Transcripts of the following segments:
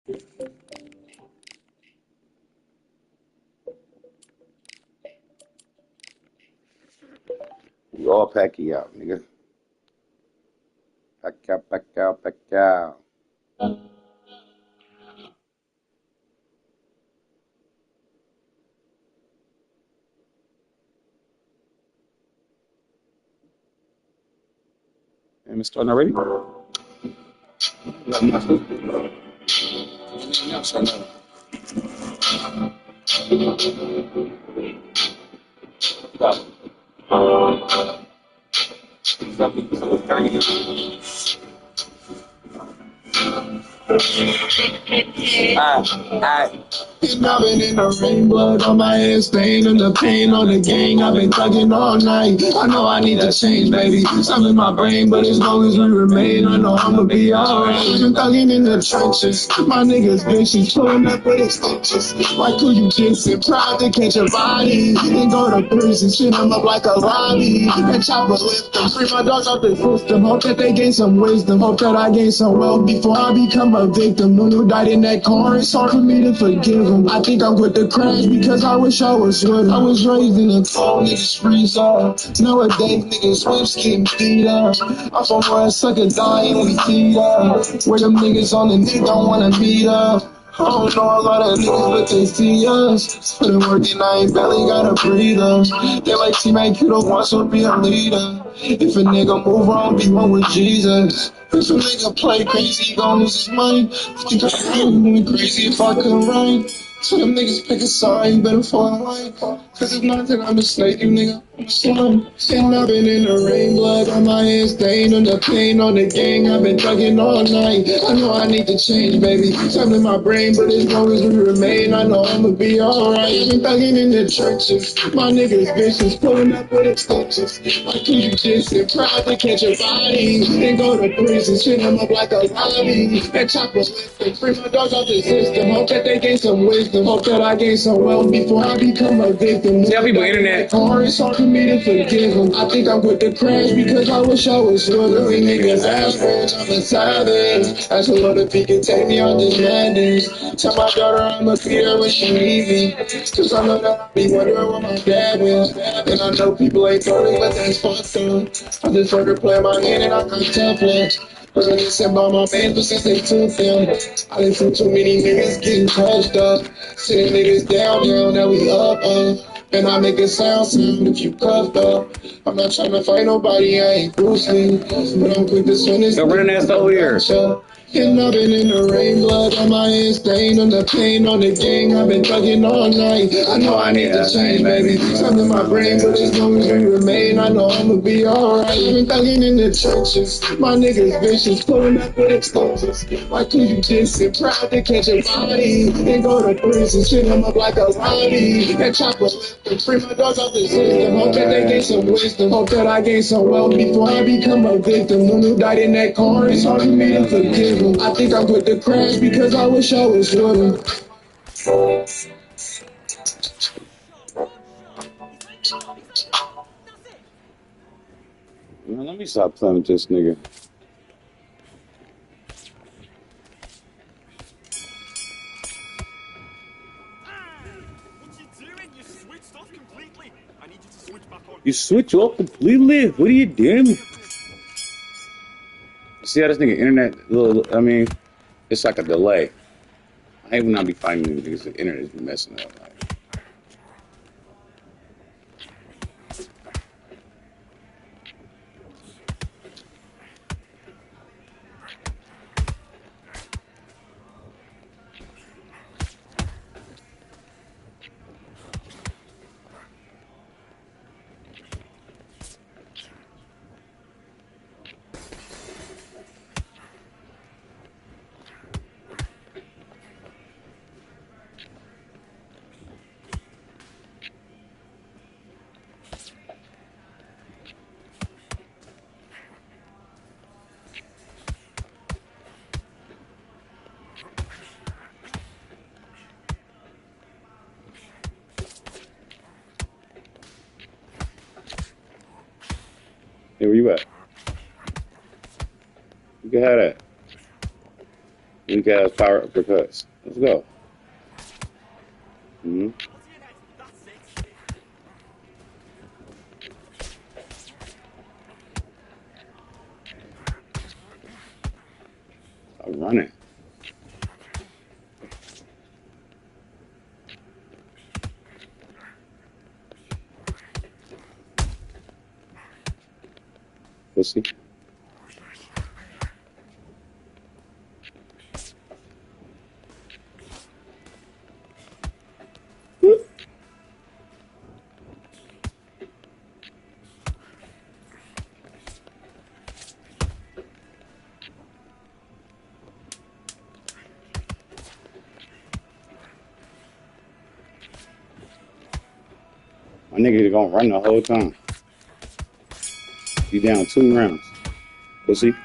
We all pack you out, nigga. Pack out, pack out, pack out. And it's starting already? And I've been in the rain, blood on my head, stain and the pain on the gang. I've been thugging all night. I know I need to change, baby. Something in my brain, but as long as we remain, I know I'ma be alright. Been thugging in the trenches. My niggas vicious, pulling up with extensions. Like who you kissing? Proud to catch a body. Then go to prison, shit them up like a lobby. And chopper lift them. Free my dogs out the system. Hope that they gain some wisdom. Hope that I gain some wealth before I become a victim. Who died in that car, it's hard for me to forgive him. I think I'm with the crash because I wish I was with him. I was raised in a cold, niggas freeze up. Nowadays, niggas whips getting beat up. I'm from where a sucker dying on the feet up. Where them niggas on the knee don't wanna meet up. I don't know a lot of niggas, but they see us. Put in work and I ain't barely gotta breathe us. They like teammate, you don't want to be a leader. If a nigga move on, be one with Jesus. If a nigga play crazy, he gon' lose his mind. I think I'd be crazy if I couldn't rhyme. So them niggas pick a side, you better fall in line. Cause if not, then I'm a snake, you nigga. I'm a slime. And I've been in the rain, blood on my hands, stain on the pain on the gang. I've been thugging all night. I know I need to change, baby. Something in my brain, but as long as we remain, I know I'ma be alright. Been thugging in the churches. My niggas vicious, pulling up with extensions. Like who you dissing? Proud to catch a body. Then go to prison, shit them up like a lobby. And chopper lifting. Free my dogs out the system. Hope that they gain some wisdom. Hope that I gain some wealth before I become a victim. Tell people internet. It's hard for me to forgive him. I think I'm with the crash because I wish I was with him. We niggas average, I'm a savage. Ask the Lord if he can take me on this madness. Tell my daughter I'ma be there when she leave me. Cause I know that I'll be wondering what my dad was. And I know people ain't sorry, but that's fucked up. I just heard her play my hand and I got templates. Really said by my man, but since they took them, I done seen too many niggas getting touched up. Sitting niggas down, now we up. And I make it sound if you cuffed up. I'm not trying to fight nobody, I ain't Bruce Lee. But I'm quick to swing this. Don't run an ass over here. And I've been in the rain, blood on my hands, stain on the pain on the gang. I've been thugging all night. I know I need to change, baby. Something in my brain, but as long as we remain, I know I'ma be alright. I've been thugging in the churches. My niggas vicious, pulling up with explosives. Like who you dissing? Proud to catch a body. Then go to prison, shit them up like a lobby. And chopper lifting. Free my dogs out the system. Hope that they gain some wisdom. Hope that I gain some wealth before I become a victim. Who died in that car, it's hard for me to forgive. I think I'm with the crash because I wish I was with him. Man, let me stop playing with this nigga. You switch off completely? What are you doing? See how this nigga internet, I mean, it's like a delay. I hate when I be finding them because the internet is messing up. Like. Hey, where you at? You can have that. Weak ass power uppercuts. Let's go. Mm-hmm. I'm running. Pussy. My nigga gonna run the whole time. You down 2 rounds. Pussy. Okay,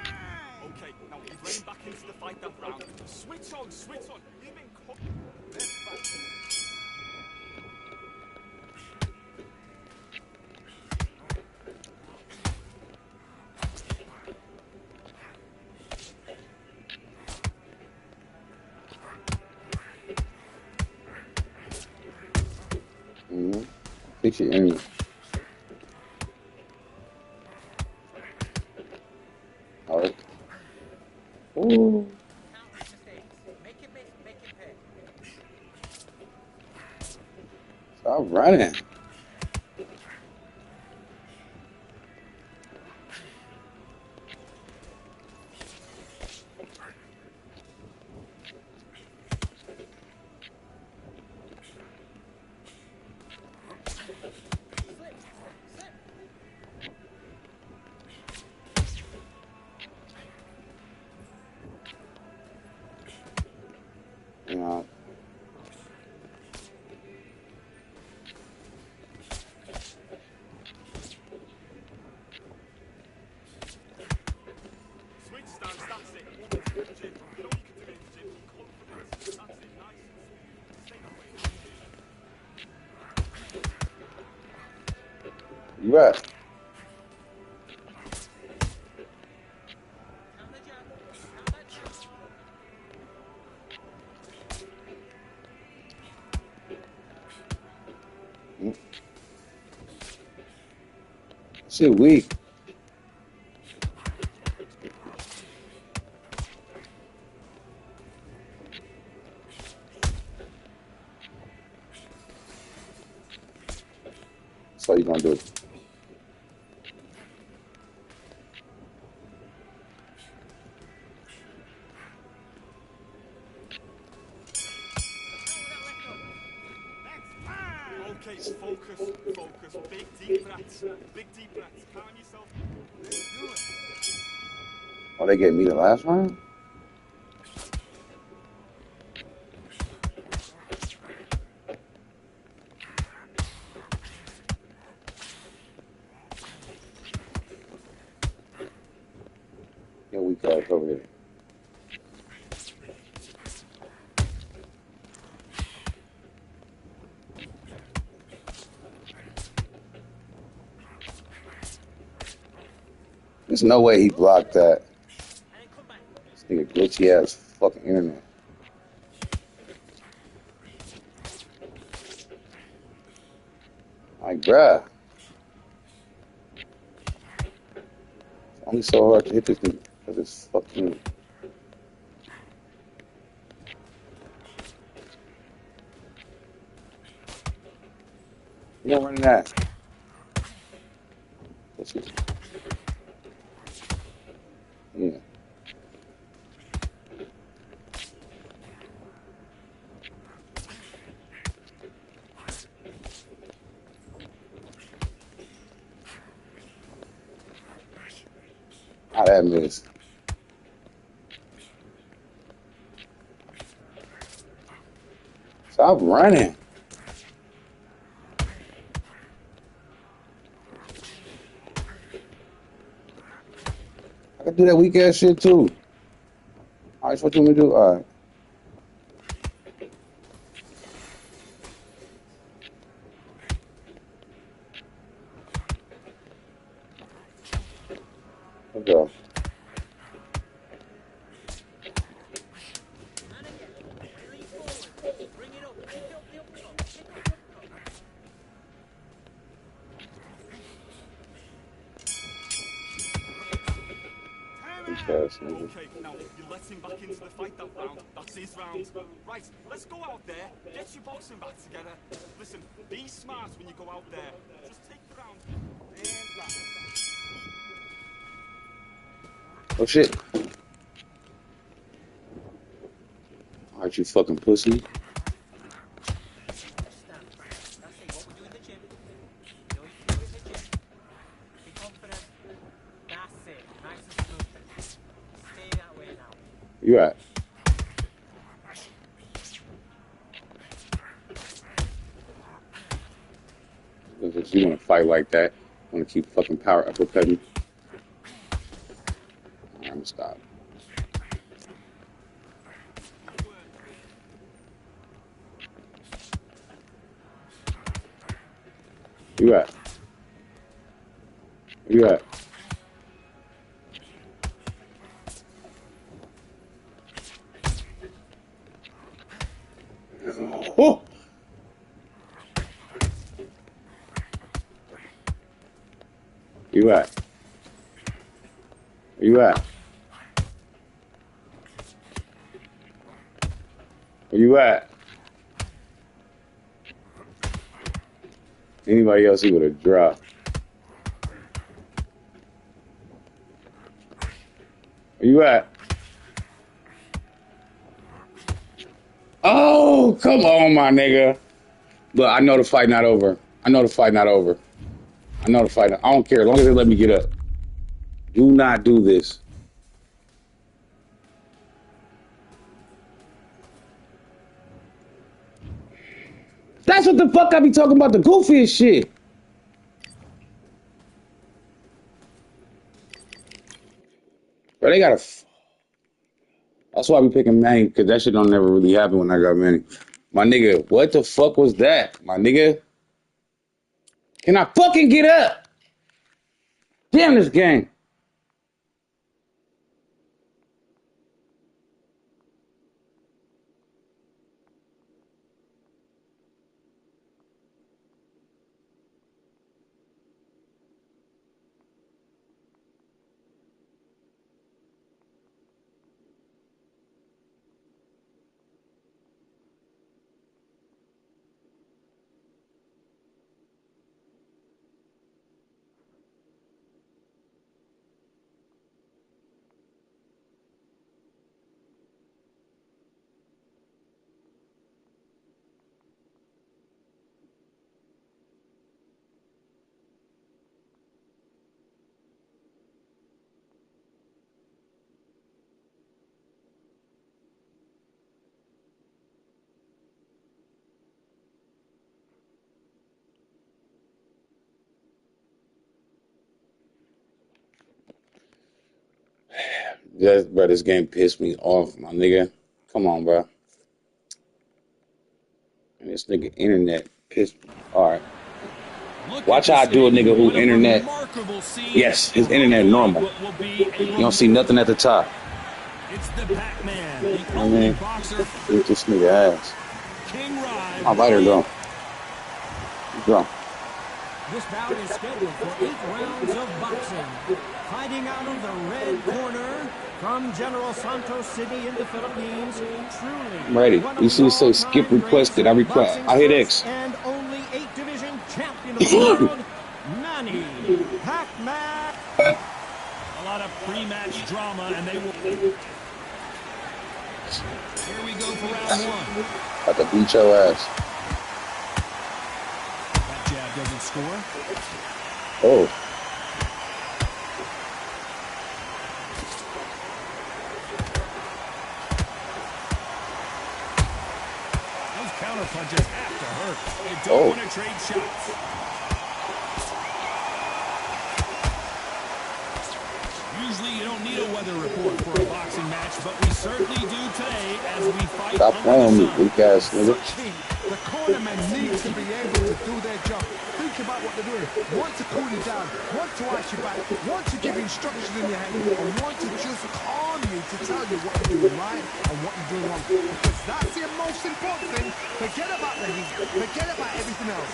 now you've let him back into the fight that round. Switch on, switch on. You've been caught. Mm-hmm. Fix your enemy. Alright. Ooh. Stop running. You know. Switch stance, that's it. Woman to the gym. You know you can do it in the gym. Confidence. That's it, nice and smooth. Stay that way. You right. Shit weak. That's all you gonna do. Okay, focus, focus. Big deep breaths. Big deep breaths. Calm yourself. Let's do it. Oh, they gave me the last round? Yeah, we got over here. There's no way he blocked that. This nigga glitchy ass fucking internet. Like, bruh. It's only so hard to hit this nigga because it's fucking. You don't run that. Yeah. How that missed. Stop running. I can do that weak ass shit too. Alright, so what you want me to do? Alright. Let's go. ass nigga. Okay, now you let him back into the fight that round. That's his round. Right, let's go out there, get your boxing back together. Listen, be smart when you go out there. Just take the round and that. Oh shit. Alright, you fucking pussy. You right. If you want to fight like that, want to keep fucking power uppercutting. I'm gonna stop. You right. You right. Oh! You at? Where you at? Where you at? Anybody else he would have dropped. Where you at? Oh, come on, my nigga. Look, I know the fight not over. I know the fight not over. I know the fight. I don't care as long as they let me get up. Do not do this. That's what the fuck I be talking about, the goofiest shit. Bro, they gotta. That's why I be picking Manny, because that shit don't never really happen when I got Manny. My nigga, what the fuck was that? My nigga? Can I fucking get up? Damn this game. Bro, this game pissed me off, my nigga. Come on, bro. And this nigga internet pissed me. All right. Watch how I do a nigga who internet. Yes, his internet normal. You don't see nothing at the top. It's the Pac-Man. I mean, beat this nigga ass. My lighter go. Go. This bout is scheduled for 8 rounds of boxing. Fighting out of the red corner from General Santos City in the Philippines. Truly, I'm ready. You see it say skip requested. I request. I hit X. And only 8 division champion of the world, Manny Pac-Man. A lot of pre-match drama, and they will. Here we go for round 1. About to beat your ass. That jab doesn't score. Oh. Those counter punches have to hurt. They don't want to trade shots. Usually you don't need a weather report for a boxing match, but we certainly do today as we fight. Stop playing me, weak ass nigga. The cornermen need to be able to do their job. Think about what they're doing. Want to cool you down, want to ice you back, want to give instructions in your head, and want to just calm you to tell you what you're doing right and what you're doing wrong. Because that's the most important thing. Forget about the heat. Forget about everything else.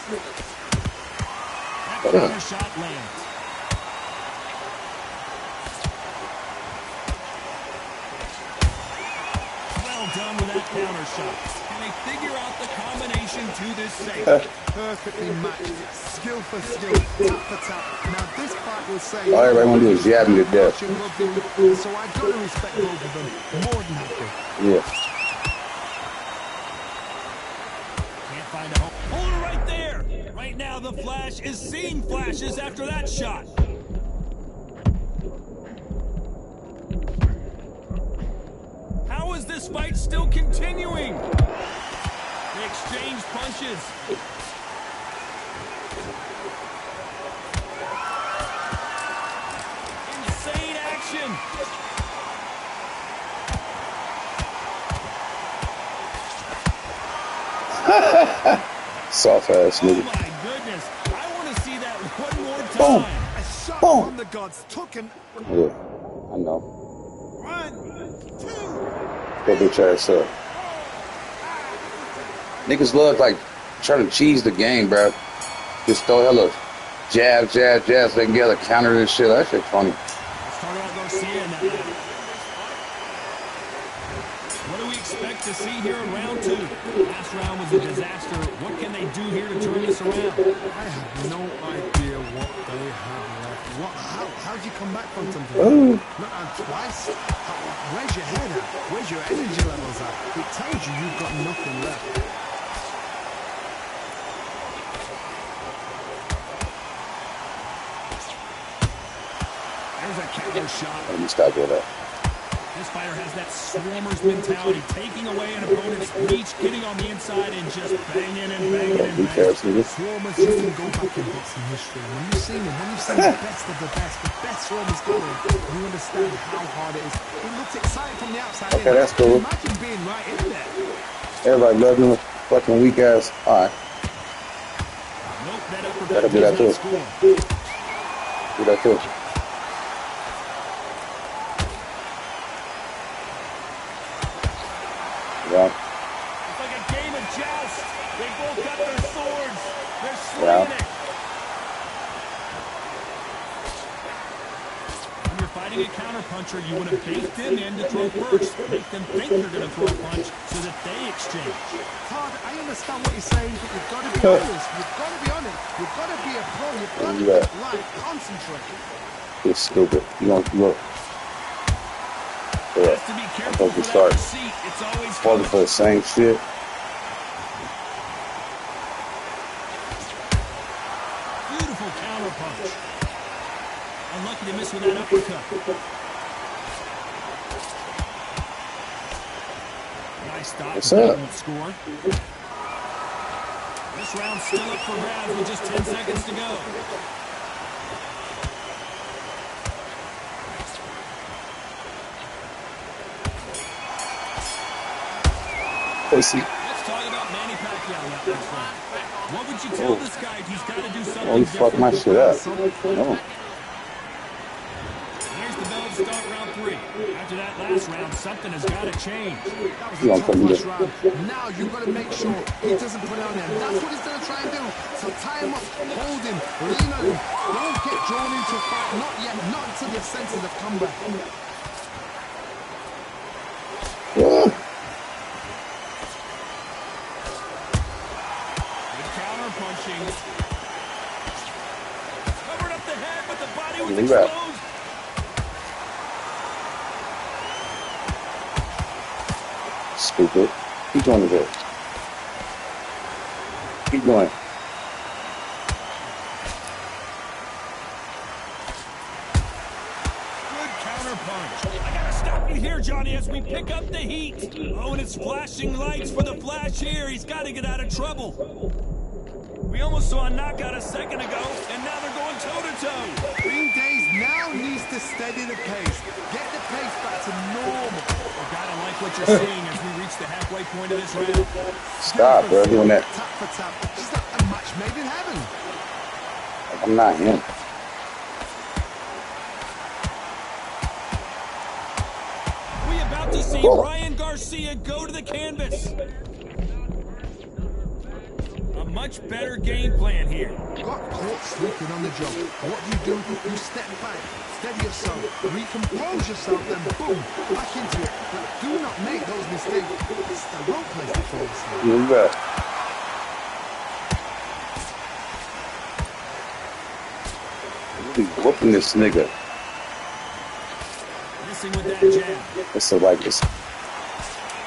That counter shot lands. done with that counter shot. Can they figure out the combination to this save? Perfectly matched, skill for skill, tap for tap. Now this fight will say, all everybody want to do is jab me to death. so I got to respect both of them. More than happy. Yeah. Can't find a home. Hold it right there. Right now, the Flash is seeing flashes after that shot. How is this fight still continuing? They exchange punches. Insane action. Soft ass Oh nigga. my goodness. I want to see that one more Boom. time. A shot Boom. from the gods took an... Yeah, I know. 1, 2. Go bitch ass up. Niggas love like trying to cheese the game, bro. Just throw hella jab, jab, jab, so they can get a counter and shit. That shit funny. Let's talk about Garcia now. What do we expect to see here in round 2? Last round was a disaster. What can they do here to turn this around? I have no idea what they have left. How do you come back from something? Ooh. Not on twice? Where's your head at? Where's your energy levels at? It tells you you've got nothing left. There's a counter shot. Let me stop with that. This fighter has that swarmer's mentality, taking away an opponent's reach, getting on the inside, and just banging and banging and Be banging. careful, nigga. Swarmers, you can go back in boxing history. When you've seen the best of the best Swarmers going, you understand how hard it is. It looks exciting from the outside. Okay, that's cool. Imagine being right in there. Everybody love them fucking weak ass. All right, Nope, that uppercut that'll do that does too. not score. Do that too. Yeah, It's like a game of joust. They both got their swords. They're swinging Yeah. it. When you're fighting a counterpuncher, you want to bait them in to throw first. Make them think they're going to throw a punch so that they exchange. Todd, I understand what you're saying, but you've got to be honest. You've got to be honest. You've got to be a pro. You've got to Yeah. be like, concentrate. it's stupid. You don't look. Yeah, Has to be I'm careful supposed to for start that receipt. It's always falling for the same shit. beautiful counter punch. Unlucky to miss with that uppercut. Nice stop. What's but that up? won't score. This round's still up for grabs with just 10 seconds to go. Pussy. Let's talk about Manny Pacquiao now, next round. What would you tell this guy if he's got to do something Oh, you fucked my shit up. No. There's the bell to start round 3. After that last round, something has got to change. That was You a don't tough put me first there. round. Now you've got to make sure he doesn't put it on there. That's what he's going to try and do. So tie him up, hold him, lean on him. Don't get drawn into a fight. Not yet. Not until your senses have come back. Yeah. Good counter punching. Covered up the head, but the body was Leave that. exposed. Stupid. Keep going with it. Keep going. Good counter punch. I gotta stop you here, Johnny, as we pick up the heat. Oh, and it's flashing lights for the Flash here. He's got to get out of trouble. We almost saw a knockout a second ago, and now they're going toe-to-toe. Green Days now needs to steady the pace. Get the pace back to normal. I gotta like what you're seeing as we reach the halfway point of this round. Stop, bro, doing that. Tap for tap. Just like a match made in heaven. I'm not him. We about to see Ryan Garcia go to the canvas. A much better game plan here. Got caught sleeping on the job. What do? You step back, steady yourself, recompose yourself, then boom, back into it. But do not make those mistakes. This is the wrong place to fall asleep. You bet. Really whooping this nigga. Missing with that jab. It's like this.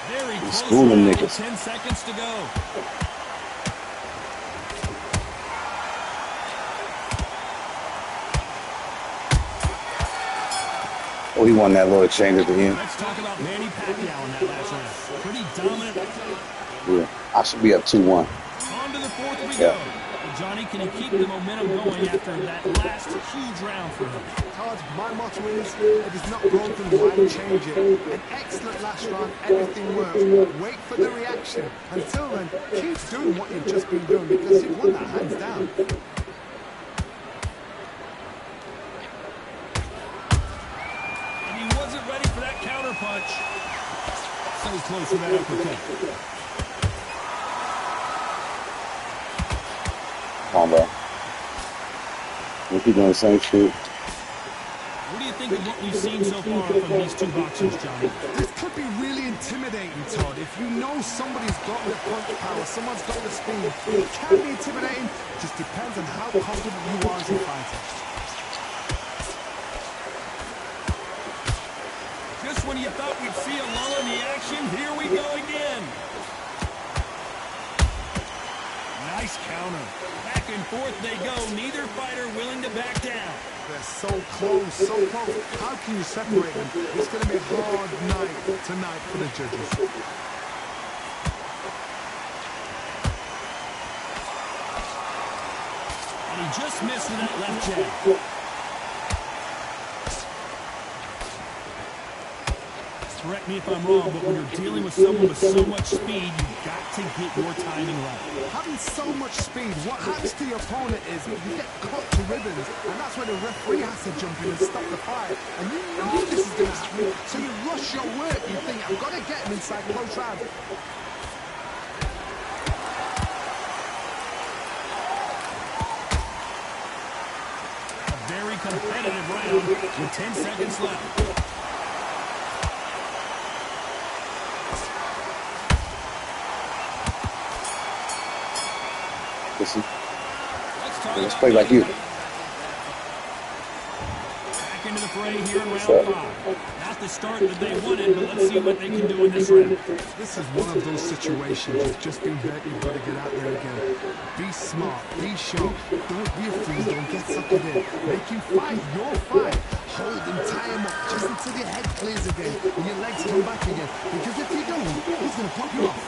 Very close. Schooling niggas. 10 seconds to go. Oh, he won that little exchange at the end. Let's talk about Manny Pacquiao in that last round. Pretty dominant. Yeah, I should be up 2-1. On to the fourth we go. Well, Johnny, can he keep the momentum going after that last huge round for him? Todd, my motto is, if it's not broken, why change it? An excellent last round, everything works. Wait for the reaction. Until then, keep doing what you've just been doing because you've won that hands down. And he wasn't ready for that counter punch. So close to that uppercut. Come on, bro. We keep doing the same shit. What do you think of what we've seen so far from these two boxers, Johnny? This could be really intimidating, Todd. If you know somebody's got the punch power, someone's got the speed, it can be intimidating. Just depends on how confident you are as a fighter. Just when you thought we'd see a lull in the action, here we go again. Nice counter. Back and forth they go. Neither fighter willing to back down. They're so close, so close. How can you separate them? It's going to be a hard night tonight for the judges. And he just missed with that left jab. Correct me if I'm wrong, but when you're dealing with someone with so much speed, you've got to get your timing right. Having so much speed, what happens to your opponent is you get cut to ribbons, and that's where the referee has to jump in and stop the fight. And you know this is going to happen, so you rush your work. You think, I've got to get him inside close round. A very competitive round with 10 seconds left. Listen. Let's play like you. Back into the fray here in round 5. Not the start that they wanted, but let's see what they can do in this round. This is one of those situations you've just been hurt, you've got to get out there again. Be smart, be sharp, don't be afraid, don't get suckered in. Make him fight your fight. Hold him, tie him up, just until your head clears again and your legs come back again. Because if you don't, he's going to pop you off.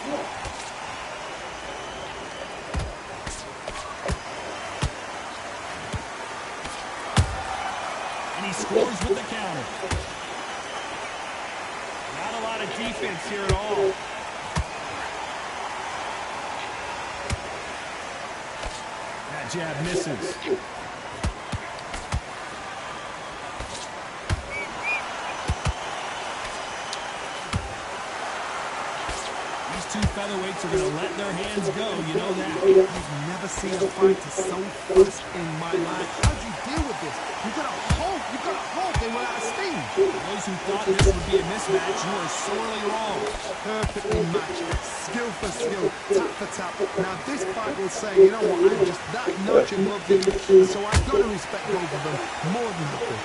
Scores with the counter. Not a lot of defense here at all. That jab misses. These two featherweights are going to let their hands go, you know that. I've never seen a fighter so fast in my life. How do you deal with this? You've got to hold, they went out of steam. Those who thought this would be a mismatch, you are sorely wrong. Perfectly matched, skill for skill, tap for tap. Now this fight will say, you know what, I'm just that much in love with you, so I've got to respect both of them more than happy.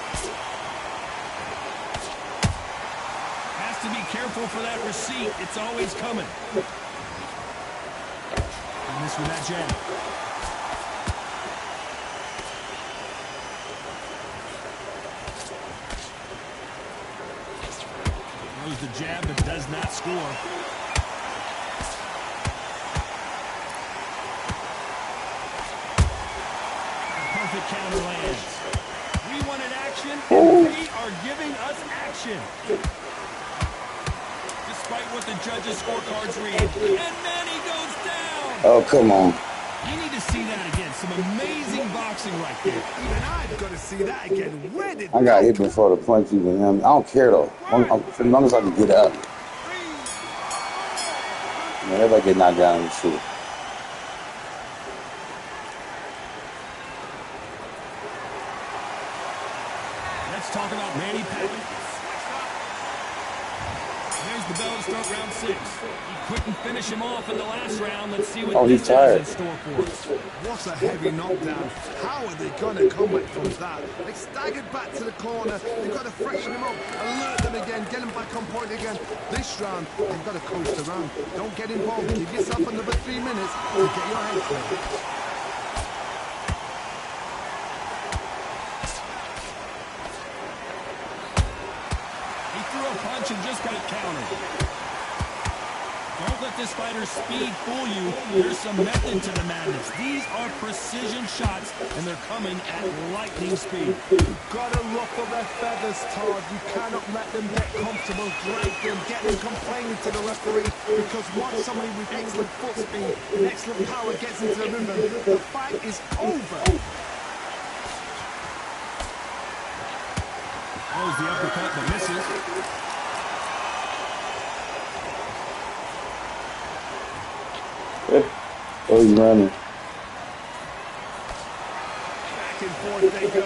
Has to be careful for that receipt. It's always coming. And this with that jab. Throws the jab, but does not score. A perfect counter lands. We wanted action, and they are giving us action. Despite what the judges' scorecards read. And Manny goes down. Oh, come on. You need to see that again. Some amazing boxing right there. Even I've got to see that again. Where did I got hit before the punch even him. I don't care though. As long as I can get up. Man, everybody get knocked down in the shit. finish him off in the last round. Let's see what Oh, he's this has in tired. store for us. What a heavy knockdown. How are they going to come back from that? They staggered back to the corner. They've got to freshen them up, alert them again, get them back on point again. This round, they've got to coast around. Don't get involved. Give yourself another 3 minutes to get your head clear. Punch and just got countered. Don't let this fighter's speed fool you. There's some method to the madness. These are precision shots, and they're coming at lightning speed. You've got to ruffle their feathers, Todd. You cannot let them get comfortable, drag them, get them complaining to the referee, because once somebody with excellent foot speed and excellent power gets into the rhythm, the fight is over. Throws the uppercut, but misses. Oh, he's running. Back and forth they go.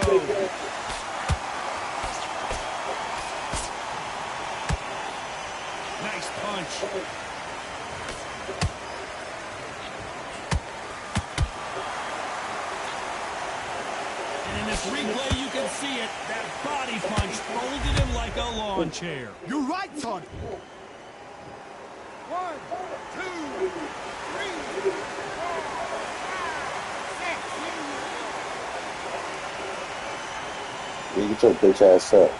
Nice punch. And in this replay, you can see it. That body punch folded him like a lawn chair. You're right, Todd. 1, 2, 3, 4, 5, 6. You get your bitch ass up.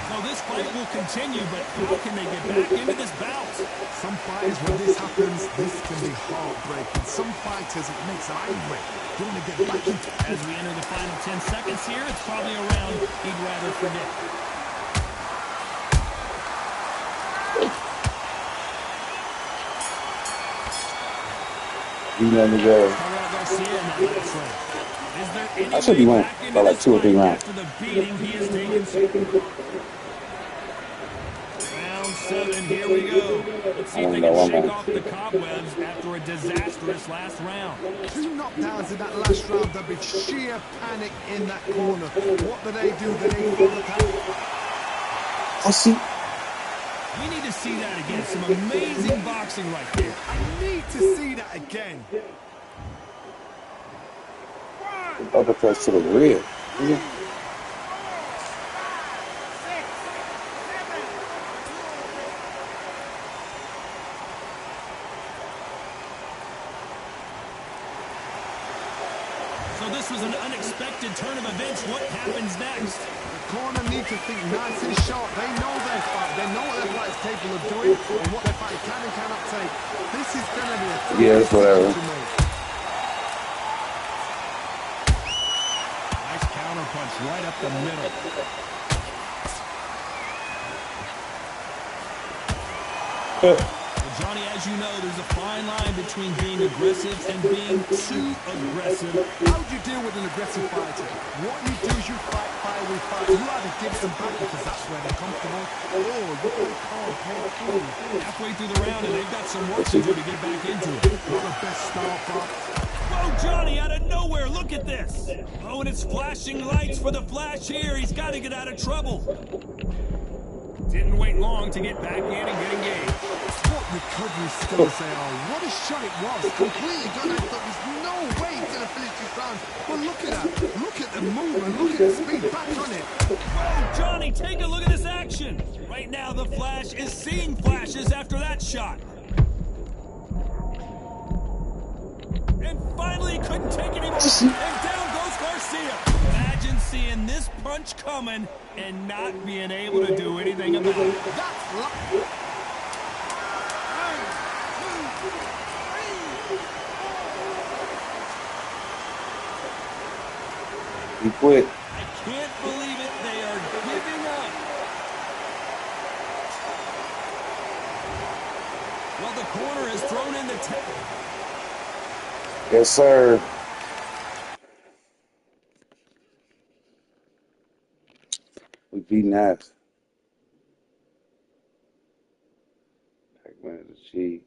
So this fight will continue, but how can they get back into this bout? Some fighters, when this happens, this can be heartbreaking. Some fighters, it makes them angry. They want to get back into it. As we enter the final 10 seconds here, it's probably a round he'd rather forget. You let me go. I should be winning by like 2 or 3 rounds. After the beating he has taken. Round 7, here we go. Let's see if they can shake off the cobwebs after a disastrous last round. 2 knockdowns in that last round. There'll be sheer panic in that corner. What do? They follow that. I see. We need to see that again. Some amazing boxing right there. I need to see that again. Uppercuts to the rear. Yeah. So this was an unexpected turn of events. What happens next? The corner need to think nice and sharp. They know their fight. They know what their fight is capable of doing and what their fight can and cannot take. This is going to be a Yeah, it's whatever. Nice counter punch right up the middle. Well, Johnny, as you know, there's a fine line between being aggressive and being too aggressive. How do you deal with an aggressive fighter? What you do is you fight fire with fire. You either give them back because that's where they're comfortable, or you play calm, play cool. Halfway through the round, and they've got some work to do to get back into it. Not the best start, Bob. Whoa, Johnny, out of nowhere, look at this. Oh, and it's flashing lights for the flash here. He's got to get out of trouble. Didn't wait long to get back in and get engaged. What recovery skills they are. What a shot it was. Completely gone. I thought there's no way he's going to finish this round. But look at that. Look at the movement. Look at the speed. Back on it. Whoa, Johnny, take a look at this action. Right now, the Flash is seeing flashes after that shot. And finally, he couldn't take it anymore. And down goes Garcia. Imagine seeing this punch coming and not being able to do anything about it. That's luck. He quit. I can't believe it. They are giving up. Well, the corner is thrown in the Yes, sir. We beating ass. Pac-Man is a cheat.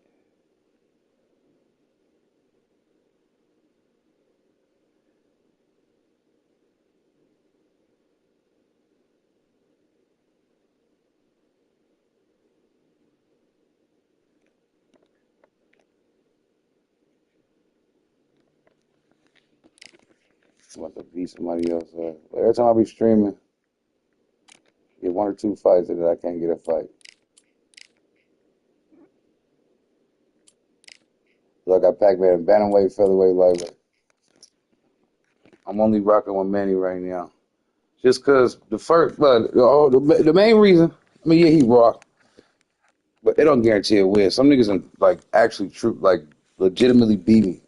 I'm about to beat somebody else up. But every time I be streaming, get 1 or 2 fights that I can't get a fight. So I got Pac-Man, bantamweight, featherweight, lightweight. I'm only rocking with Manny right now. Just because the main reason, I mean, yeah, he rock, but it don't guarantee a win. Some niggas like actually true, like legitimately beat me.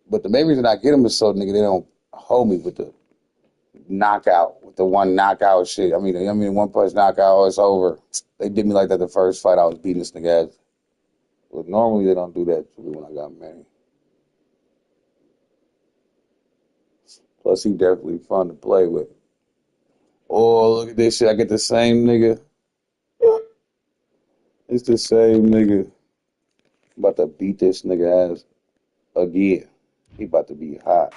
But the main reason I get them is so nigga they don't hold me with the knockout, with the one knockout shit. I mean, 1 punch knockout, oh, it's over. They did me like that the first fight I was beating this nigga ass. But normally they don't do that to me when I got Manny. Plus he definitely fun to play with. Oh, look at this shit. I get the same nigga. It's the same nigga. I'm about to beat this nigga ass again. He about to be hot.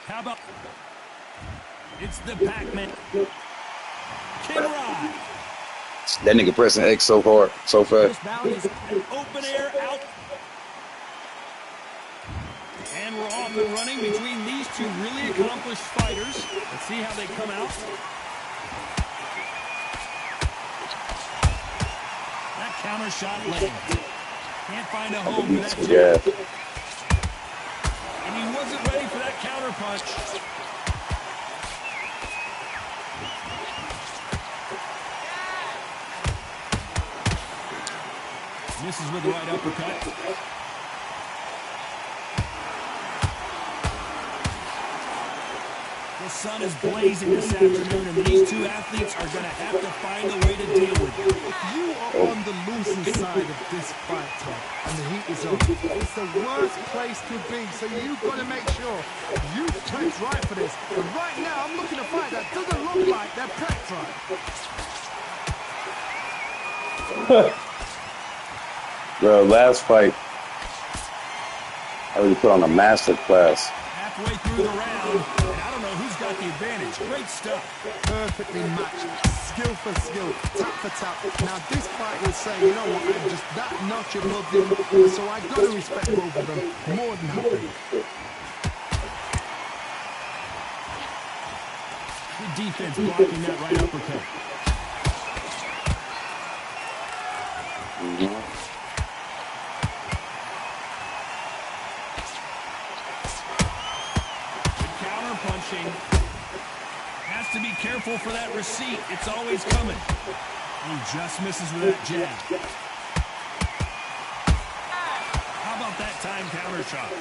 How about... It's the Pac-Man. King Rod. That nigga pressing X so hard, so fast. This bout is open air out. And we're off and running between these two really accomplished fighters. Let's see how they come out. That counter shot lands. Can't find a home for that jab. And he wasn't ready for that counter punch. Misses with the right uppercut. The sun is blazing this afternoon, and these two athletes are going to have to find a way to deal with it. You are on the losing side of this fight, Tom, and the heat is on. It's the worst place to be, so you've got to make sure you prepped right for this. But right now, I'm looking at a fight that doesn't look like they're prepped right. Bro, last fight, I really put on a master class. Halfway through the round, and I don't know who's got the advantage. Great stuff. Perfectly matched, skill for skill, tap for tap. Now this fight will say, you know what, I'm just that notch above them, so I've got to respect both of them more than happy. Good defense blocking that right uppercut. Punching. Has to be careful for that receipt. It's always coming. He just misses with that jab. How about that time counter shot?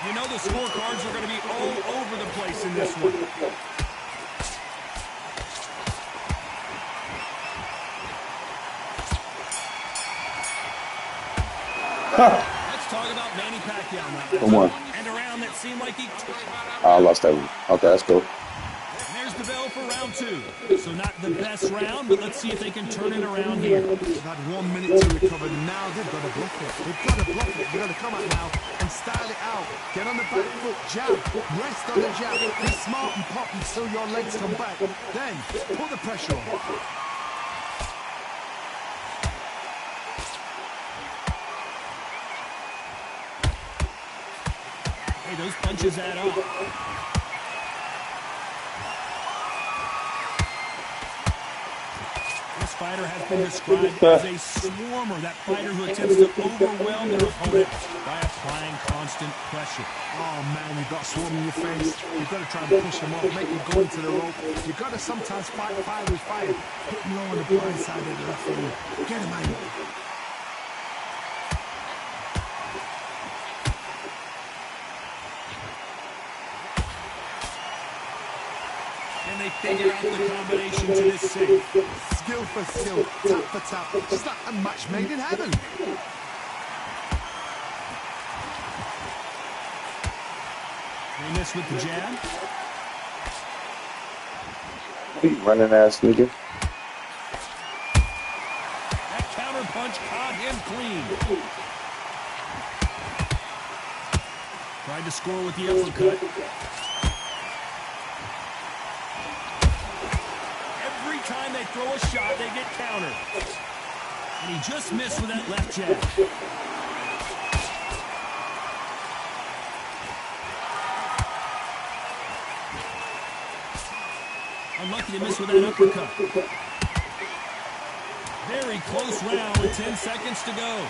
You know the scorecards are going to be all over the place in this one. Talk about Manny Pacquiao now. Come on. And a round that seemed like he... I lost that one. Okay, that's cool. And there's the bell for round 2. So not the best round, but let's see if they can turn it around here. They've had 1 minute to recover. Now they've got to block it. They've got to block it. They've got to come out now and style it out. Get on the back foot, jab, rest on the jab. Be smart and pop until your legs come back. Then put the pressure on. Hey, those punches add up. This fighter has been described as a swarmer, that fighter who attempts to overwhelm their opponent by applying constant pressure. Oh man, you've got swarm in your face. You've got to try and push them up, make them go into the rope. You've got to sometimes fight fire with fire. Hit them low on the blind side of the referee. Get him out. They figure out the combination to this safe. Skill for skill, tap for tap, just like a match made in heaven. They miss with the jab. Running ass nigga. That counter punch caught him clean. Tried to score with the uppercut. Time they throw a shot, they get countered. And he just missed with that left jab. Unlucky to miss with that uppercut. Very close round with 10 seconds to go.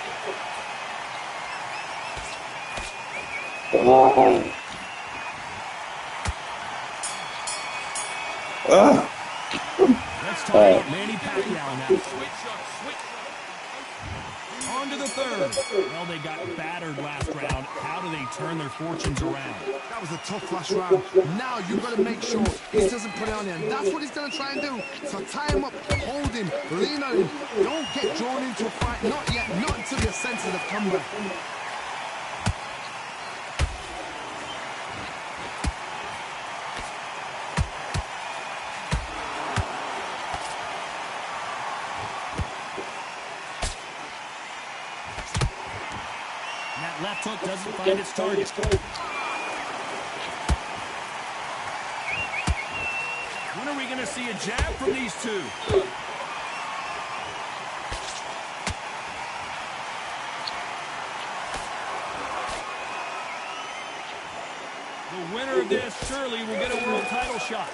Let's talk about Manny Pacquiao now. Switch. On to the third. Well, they got battered last round. How do they turn their fortunes around? That was a tough last round. Now you've got to make sure he doesn't put it on him. That's what he's going to try and do. So tie him up, hold him, lean on him. Don't get drawn into a fight. Not yet. Not until your senses have come back. Left hook doesn't find its target. When are we going to see a jab from these two? The winner of this surely will get a world title shot.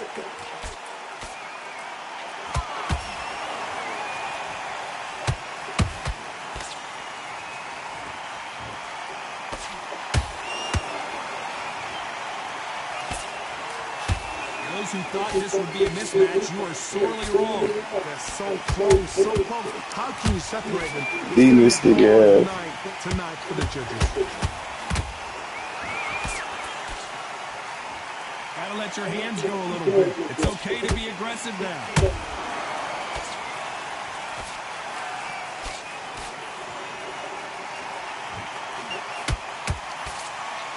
Those who thought this would be a mismatch, you are sorely wrong. They're so close, so close. How can you separate them? Tonight for the judges. Gotta let your hands go a little bit. It's okay to be aggressive now.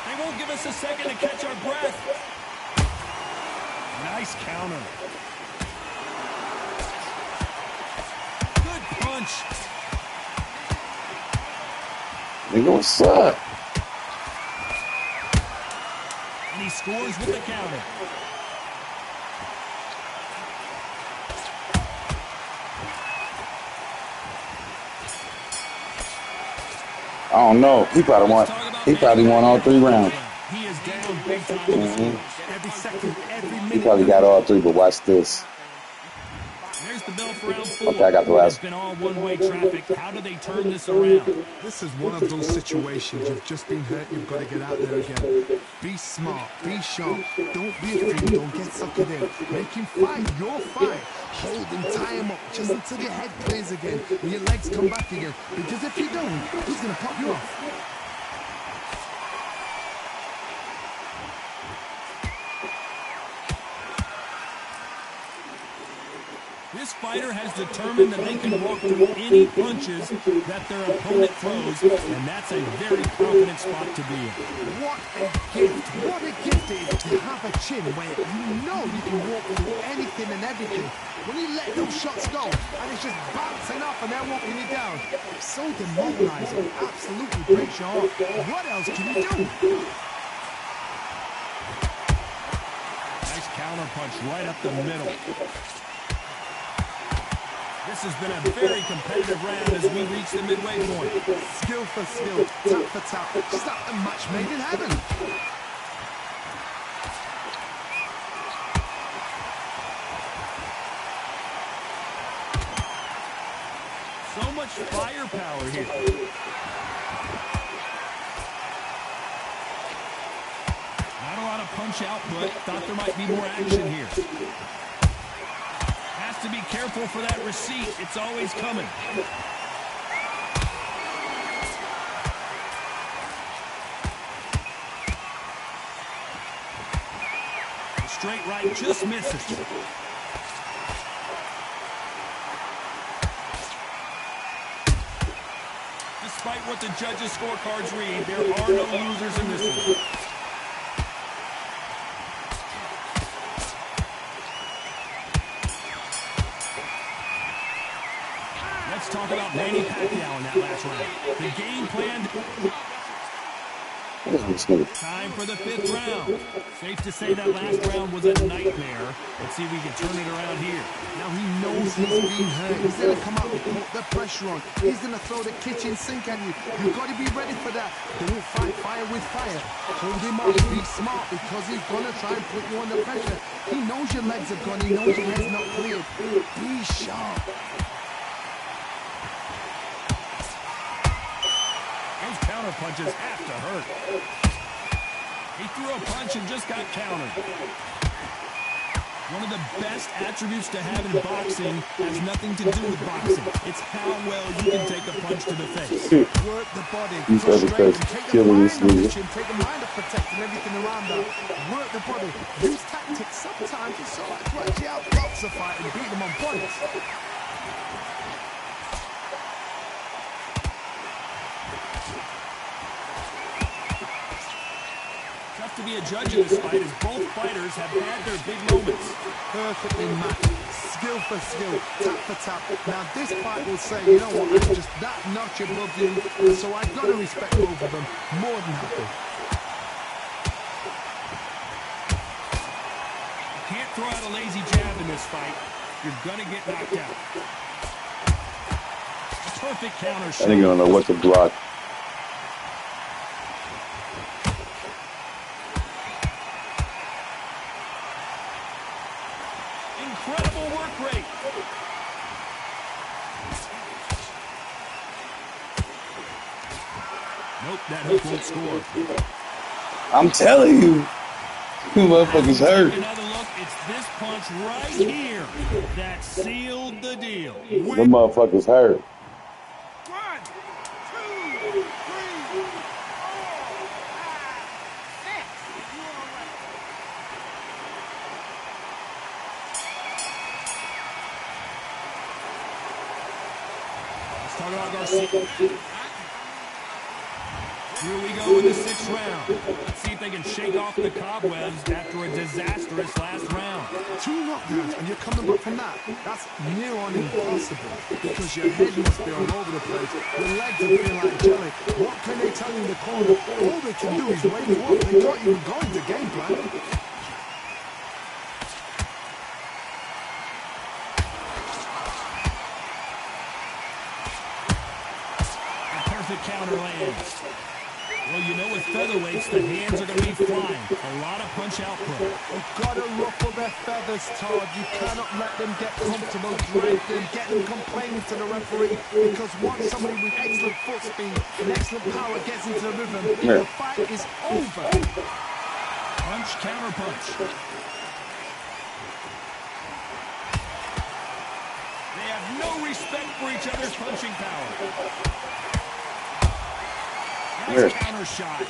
They won't give us a second to catch our breath. Nice counter. Good punch. Nigga, what's up? And he scores with the counter. I don't know. He probably won all 3 rounds. He is down big time. Every second, every minute. He probably got all 3, but watch this. There's the bell for round 4. Okay, I got the last. It's been all one-way traffic. How do they turn this around? This is one of those situations. You've just been hurt. You've got to get out there again. Be smart. Be sharp. Don't be afraid. Don't get suckered in. Make him fight your fight. Hold him, tie him up just until your head clears again and your legs come back again. Because if you don't, he's going to pop you off. This fighter has determined that they can walk through any punches that their opponent throws, and that's a very confident spot to be in. What a gift. What a gift it is to have a chin where you know you can walk through anything and everything. When you let those shots go, and it's just bouncing off and they're walking you down, it's so demoralizing. It absolutely breaks your heart. What else can you do? Nice counter punch right up the middle. This has been a very competitive round as we reach the midway point. Skill for skill, tap for tap. Just like a match made in heaven. So much firepower here. Not a lot of punch output. Thought there might be more action here. Has to be careful for that receipt. It's always coming. The straight right just misses. Despite what the judges' scorecards read, there are no losers in this one. Let's talk about Manny Pacquiao in that last round. The game plan. What is this nigga? Time for the 5th round. Safe to say that last round was a nightmare. Let's see if we can turn it around here. Now he knows he's been hurt. He's going to come out and put the pressure on. He's going to throw the kitchen sink at you. You've got to be ready for that. Don't fight fire with fire. Hold him up. Be smart because he's going to try and put you under pressure. He knows your legs are gone. He knows your head's not cleared. Be sharp. Those counter punches have to hurt. He threw a punch and just got countered. One of the best attributes to have in boxing has nothing to do with boxing. It's how well you can take a punch to the face. Work the body. These other guys killing this nigga. Take the mind of protecting everything around that. Work the body. Use tactics. Sometimes it's all right to actually outbox a fight and beat them on points. To be a judge in this fight as both fighters have had their big moments. Perfectly matched, skill for skill, tap for tap. Now this fight will say, you know what, I'm just that notch above you, so I've got to respect both of them. More than happy. You can't throw out a lazy jab in this fight. You're gonna get knocked out. A perfect counter shot. I think I don't know what to block. Incredible work rate. Nope, that hook won't score. I'm telling you, you motherfuckers hurt. Another look, it's this punch right here that sealed the deal. Them motherfuckers hurt. 1, 2, 3, 4, 5, 6. Let's talk about Garcia. Here we go in the 6th round. Let's see if they can shake off the cobwebs after a disastrous last round. 2 knockdowns and you're coming back from that. That's near on impossible because your head must be all over the place. Your legs are feeling like jelly. What can they tell you in the corner? All they can do is wake you up. They can't even go into game plan. A perfect counter lands. Well, you know with featherweights, the hands are going to be flying. A lot of punch output. You've got to ruffle their feathers, Todd. You cannot let them get comfortable, drag them, get them complaining to the referee. Because once somebody with excellent foot speed and excellent power gets into the rhythm, the fight is over. Punch, counter punch. They have no respect for each other's punching power. Nice counter shot.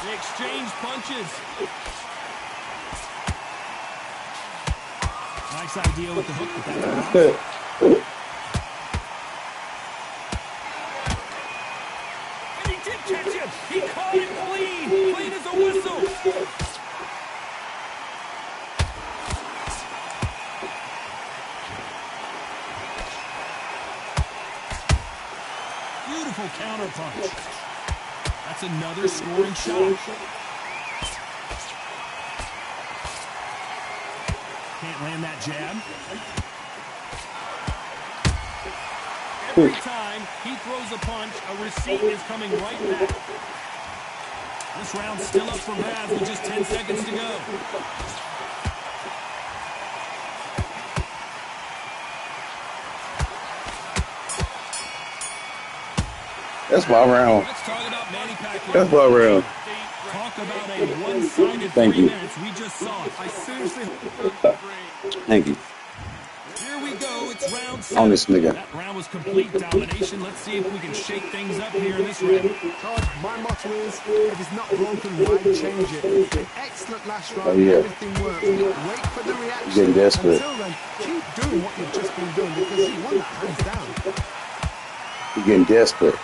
They exchange punches. Nice idea with the hook, but that's and he did catch him. He caught it clean. Clean as a whistle. Beautiful counter punch. That's another scoring shot. Can't land that jab. Every time he throws a punch, a receipt is coming right back. This round's still up for grabs with just 10 seconds to go. That's my round. Let's talk about Manny Pacquiao. That's my round. Talk about a one-sided Thank 3 you. minutes. We just saw it. I seriously. Thank you. Here we go. It's round 7. On this nigga. That round was complete domination. Let's see if we can shake things up here in this round. Todd, my motto is, if it's not broken, why change it? An excellent last round, Oh, yeah. everything works. Wait for the reaction. Getting desperate. Until then, keep doing what you've just been doing because you won that hands down. You're getting desperate.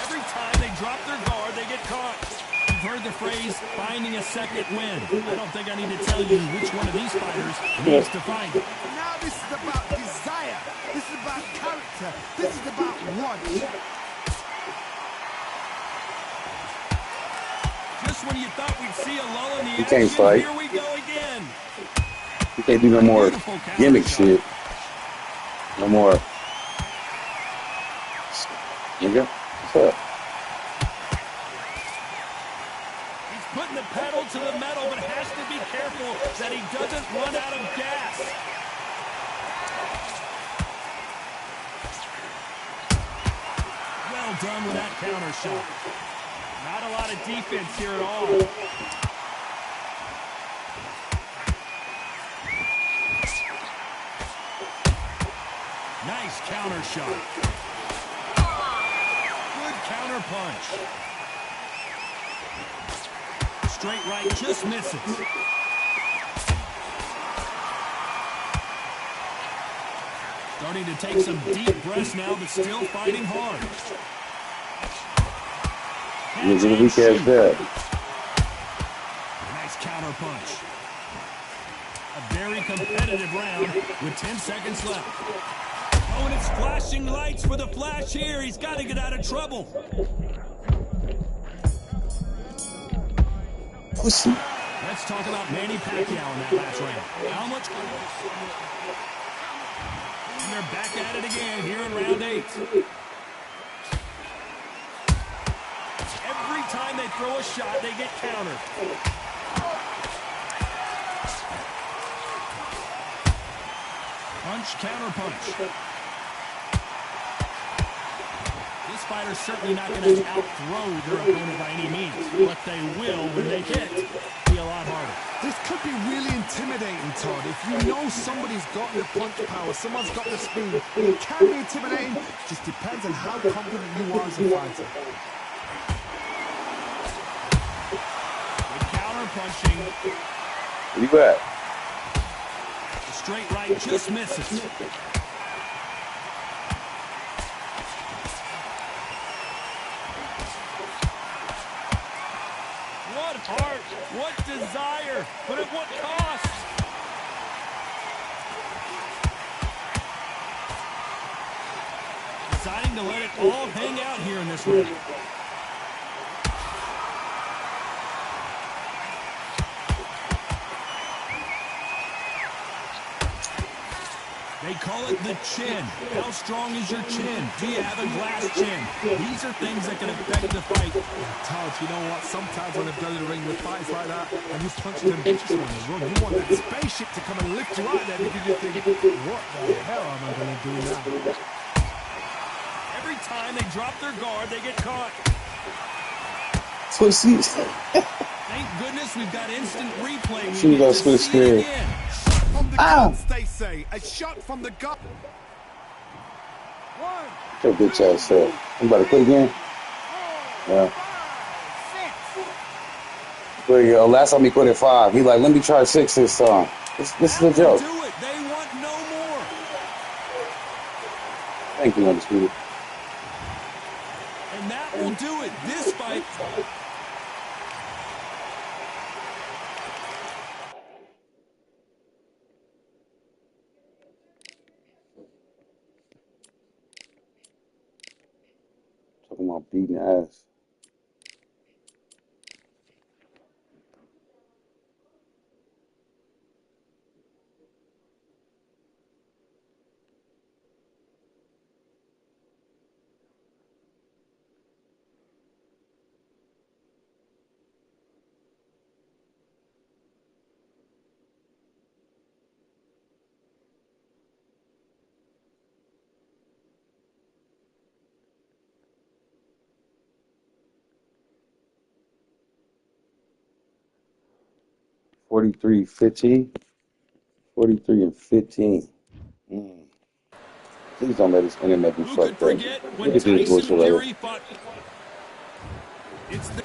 Every time they drop their guard, they get caught. You've heard the phrase, finding a second win. I don't think I need to tell you which one of these fighters needs to find it. Now this is about desire. This is about character. This is about want. Just when you thought we'd see a lull in the You can't action, fight. here we go again. You can't do no more gimmick shit. No more. Nigga, what's up? He's putting the pedal to the metal, but has to be careful that he doesn't run out of gas. Well done with that counter shot. Not a lot of defense here at all. Nice counter shot. Good counter punch. Straight right just misses. Starting to take some deep breaths now, but still fighting hard. He's a weak ass bad. Nice counter punch. A very competitive round with 10 seconds left. Oh, and it's flashing lights for the Flash here. He's got to get out of trouble. Pussy. Let's talk about Manny Pacquiao in that last round. How much? And they're back at it again here in round 8. Every time they throw a shot, they get countered. Punch, counter punch. This fighter's certainly not going to out-throw their opponent by any means, but they will, when they hit, be a lot harder. This could be really intimidating, Todd. If you know somebody's got the punch power, someone's got the speed, it can be intimidating. Just depends on how confident you are as a fighter. Good counter punching. Where you at? The straight right just misses. What heart, what desire, but at what cost? Deciding to let it all hang out here in this round. They call it the chin. How strong is your chin? Do you have a glass chin? These are things that can affect the fight. Todd, you know what? Sometimes when they've done the ring with fights like that, and you punch them bitches on the run, you want that spaceship to come and lift you out there because you think, what the hell am I going to do now? Every time they drop their guard, they get caught. Pussy. Thank goodness we've got instant replay. She got split screen. From the guns, they say. A shot from the gun. Your bitch ass up. I'm about to quit again. Yeah. Quit again. Last time he quit at 5. He like, let me try 6 this time. This is a joke. Do it. They want no more. Thank you, Undisputed. And that will do it. This fight. Talking about beating ass. $43.15. 43 and 15. Please don't let this internet be Who could fucked up. forget when Look at this Tyson bullshit right Fury here. fought? It's the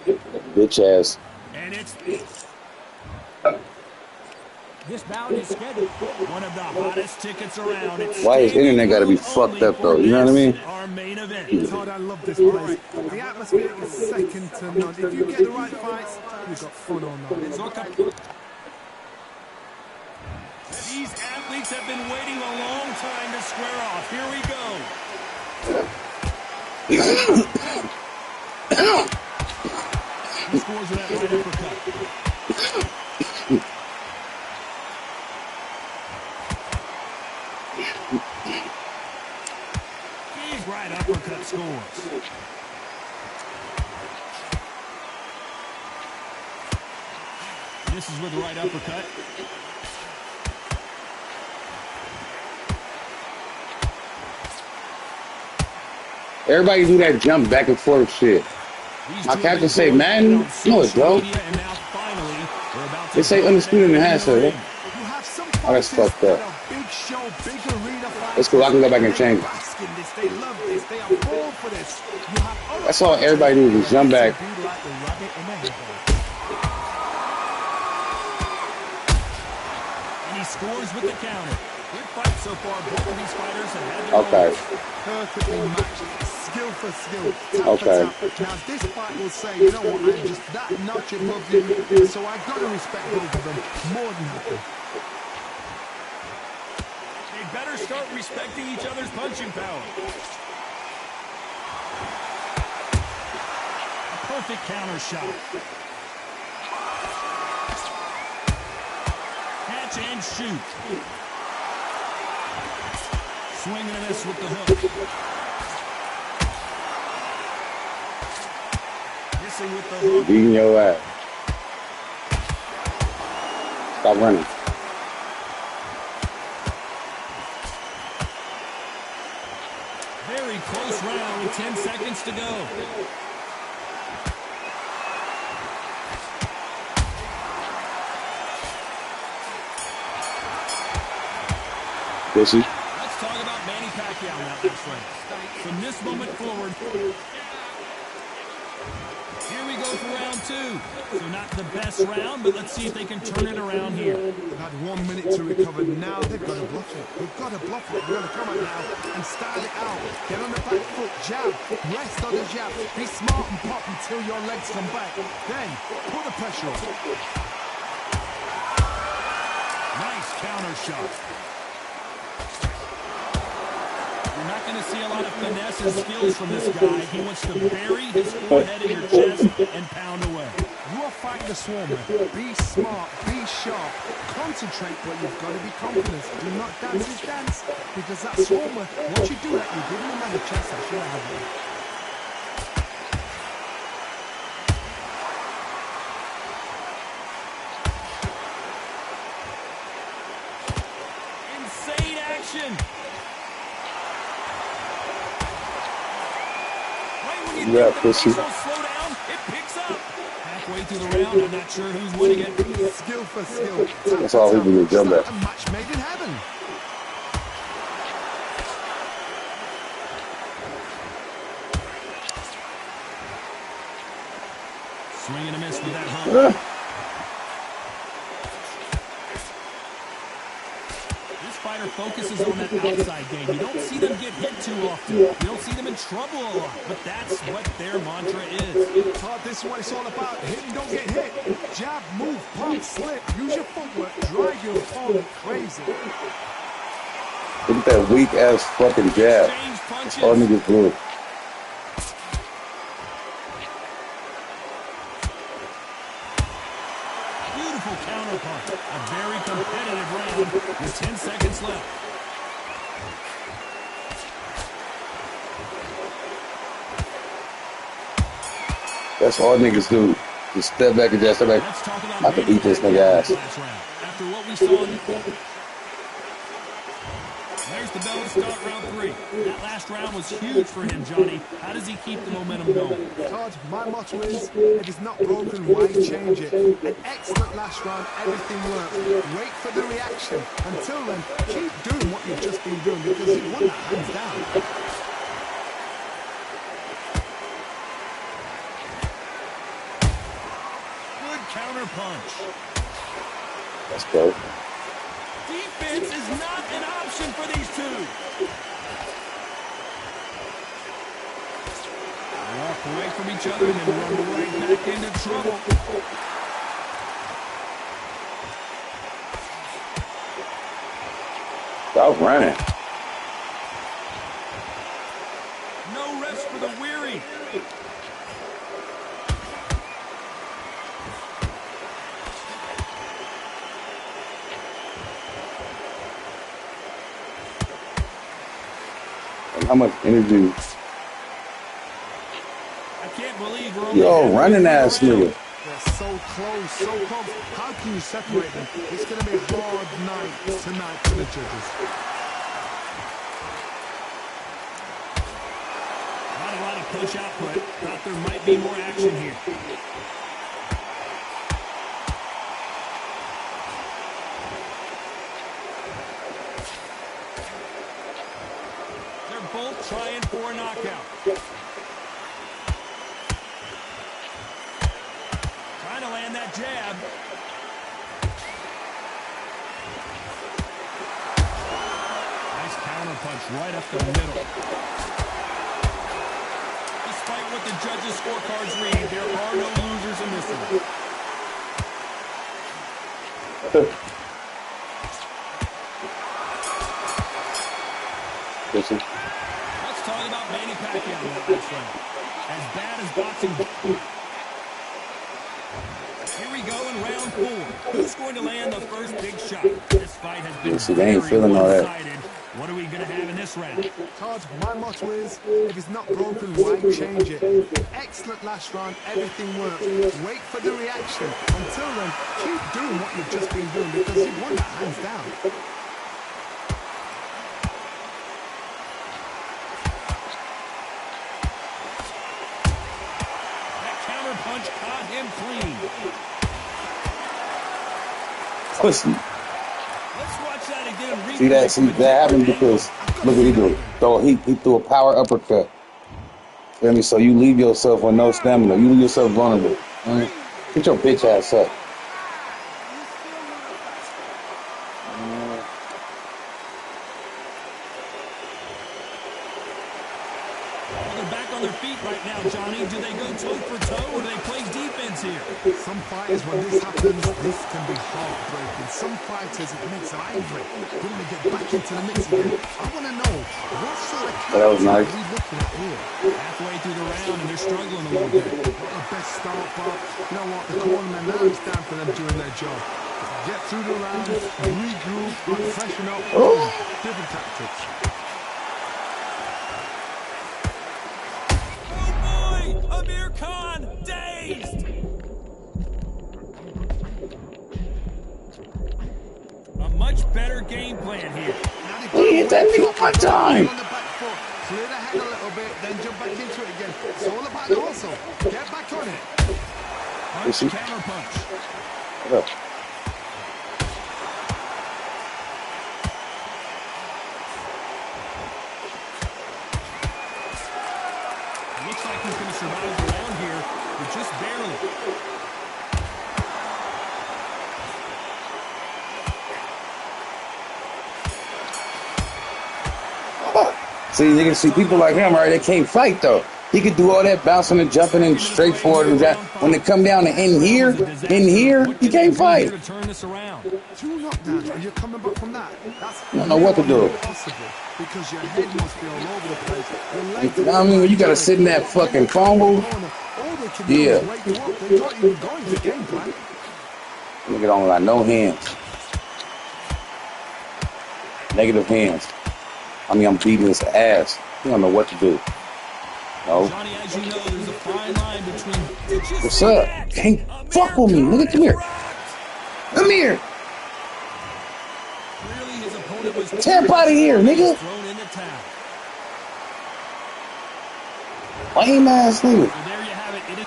Bitch ass. and it's This bout is scheduled. One of the hottest tickets around. It's Why his internet gotta be fucked up though? You know what I mean? our main event. Todd, I love this place. The atmosphere is second to none. If you get the right fights, you've got fun all night. These athletes have been waiting a long time to square off. Here we go. He scores with that right uppercut. His right uppercut scores. This is with the right uppercut. Everybody do that jump back and forth shit. My captain say Madden? No, it don't. They say Undisputed in the H3rd. Oh, that's fucked up. It's cool. I can go back and change it. That's all everybody do is jump back. And he scores with the counter. Good fight so far. Both of these fighters have had their Okay. Perfectly matched, skill for skill, tap Okay. for tap. Now this fight will say, you know what, I'm just that notch above you, so I gotta respect both of them more than happy. They better start respecting each other's punching power. A perfect counter shot. Catch and shoot. Swing and a miss with the hook. Missing with the hook. Beating your ass. Stop running. Very close round with 10 seconds to go. Pussy. Let's talk about Manny Pacquiao now, that's right. From this moment forward, here we go for round two. So not the best round, but let's see if they can turn it around here. They've had 1 minute to recover. Now they've got to bluff it. They've got to bluff it. They've got to come out now and style it out. Get on the back foot, jab, rest on the jab. Be smart and pop until your legs come back. Then put the pressure on. Nice counter shot. You're not going to see a lot of finesse and skills from this guy. He wants to bury his forehead in your chest and pound away. You are fighting the swarmer. Be smart, be sharp, concentrate, but you've got to be confident. Do not dance his dance, because that swarmer, once you do that, you give him another chance at should have you. Insane action. Yeah, pussy. Slow down, it picks up. Halfway through the round, I'm not sure who's winning it. Skill for skill. That's all people do, jump back. A match made in heaven. Swing and a miss with that hook. This fighter focuses on that outside game. You don't see them get hit too often. You don't see them in trouble a lot, but that's what their mantra is. Todd, this is what it's all about. Hit and don't get hit. Jab, move, pump, slip. Use your footwork. Drive your opponent crazy. Look at that weak ass fucking jab. Exchange punches. All niggas do. Beautiful counter punch. A very competitive round with 10 seconds left. That's all niggas do. Just step back and just step back. Let's talk about I can beat this nigga ass. last round. After what we saw in there's the bell to start round three. That last round was huge for him, Johnny. How does he keep the momentum going? Todd, my motto is, if it's not broken, why change it? An excellent last round, everything worked. Wait for the reaction. Until then, keep doing what you've just been doing, because you won that hands down. Good counter punch. Let's go. Defense is not an option for these two. Walk away from each other and then run right back into trouble. Stop running. No rest for the weary. And how much energy? I can't believe we're only Yo, running ass nigga. They're so close, so close. How can you separate them? It's going to be a hard night tonight for the judges. Not a lot of push output. Thought there might be more action here. They're both trying for a knockout. Trying to land that jab. Nice counter punch right up the middle. Despite what the judges' scorecards read, there are no losers in this one. Listen. Let's talk about Manny Pacquiao in that last round. As bad as boxing. Here we go in round 4. Who's going to land the first big shot? This fight has been they ain't very feeling all that. one-sided. What are we going to have in this round? Todd, my motto is, if it's not broken, why change it? Excellent last round, everything worked. Wait for the reaction. Until then, keep doing what you've just been doing because you won that hands down. That counter punch caught him clean. Pussy. Let's watch that again. See that? See that happened because look what he do. He threw a power uppercut. Feel me? So you leave yourself with no stamina. You leave yourself vulnerable. Right? Get your bitch ass up. They're back on their feet right now, Johnny. Do they go toe for toe or do they play defense here? Some fighters, when this happens, this can be heartbreaking. Some fighters, it makes them angry. When they get back into the mix again, I want to know, what sort of That was nice. are we looking at here? Halfway through the round and they're struggling a little bit. Not the best start, but you know what? The cornermen, now it's time for them doing their job. Get through the round, regroup, freshen up, different tactics. Oh boy! Amir Khan dazed! A much better game plan here. He hit that nigga one time. On the back foot, clear the head a little bit, then jump back into it again. It's all about the hustle. Get back on it. Punch, counter punch. What up? Looks like he's going to survive the round here, but just barely. See, you can see people like him, right? They can't fight though. He could do all that bouncing and jumping and straight forward and that. When they come down to in here, he can't fight. To turn this around. 2 knockdowns, and you're coming back from that. That's don't know what to do. impossible because your head must be all over the place. You know what I mean? When you gotta sit in that fucking phone booth. All they can do Yeah. is wake you up. They're not even going to game plan. Nigga don't got no hands. Negative hands. I mean, I'm beating his ass. He don't know what to do. No. Johnny, as you know, there's a fine line between. Did you What's see up? that? Can't Amir fuck with me. Khan Nigga, come here. rocked. Come here. Clearly his opponent was Tap out of here, nigga. thrown in the towel. Lame ass nigga. So there you have it. It is.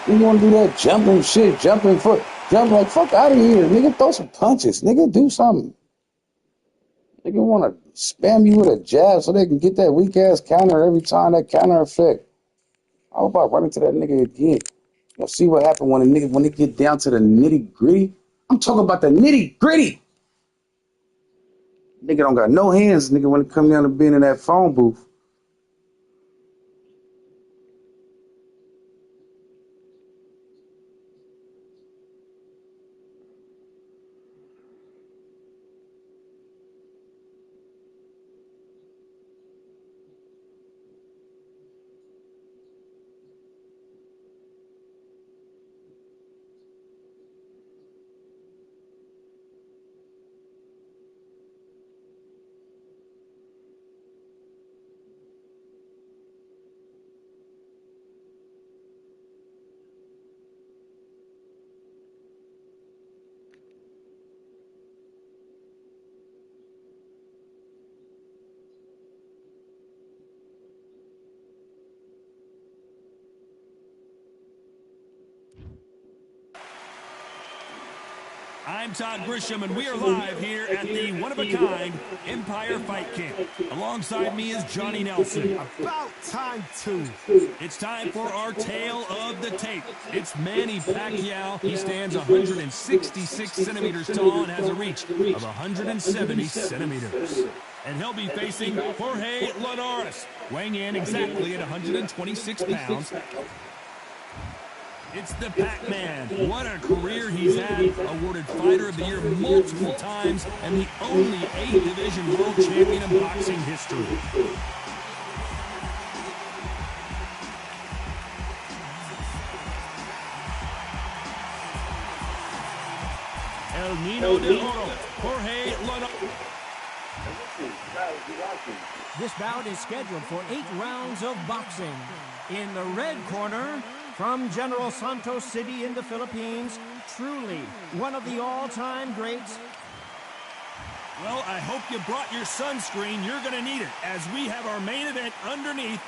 You wanna do that jumping shit, jumping foot, jump like fuck out of here, nigga. Throw some punches, nigga. Do something. Nigga wanna spam you with a jab so they can get that weak ass counter every time, that counter effect. I hope I run into that nigga again. You'll see what happened when they get down to the nitty gritty. I'm talking about the nitty gritty. Nigga don't got no hands, nigga, when it come down to being in that phone booth. I'm Todd Grisham, and we are live here at the one-of-a-kind Empire Fight Camp. Alongside me is Johnny Nelson. About time, too. It's time for our tale of the tape. It's Manny Pacquiao. He stands 166 centimeters tall and has a reach of 170 centimeters. And he'll be facing Jorge Linares, weighing in exactly at 126 pounds. It's the Pac-Man. What a career he's had. Awarded Fighter of the Year multiple times and the only 8-division world champion in boxing history. El Nino de Oro, Jorge Linares. This bout is scheduled for 8 rounds of boxing. In the red corner, from General Santos City in the Philippines, truly one of the all-time greats. Well, I hope you brought your sunscreen. You're going to need it as we have our main event underneath.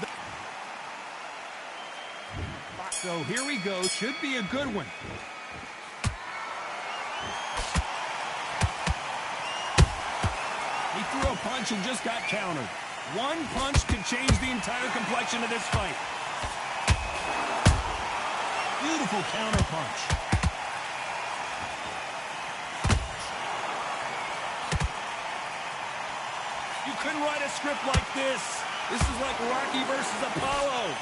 So here we go. Should be a good one. He threw a punch and just got countered. One punch could change the entire complexion of this fight. Beautiful counter punch. You couldn't write a script like this. This is like Rocky versus Apollo.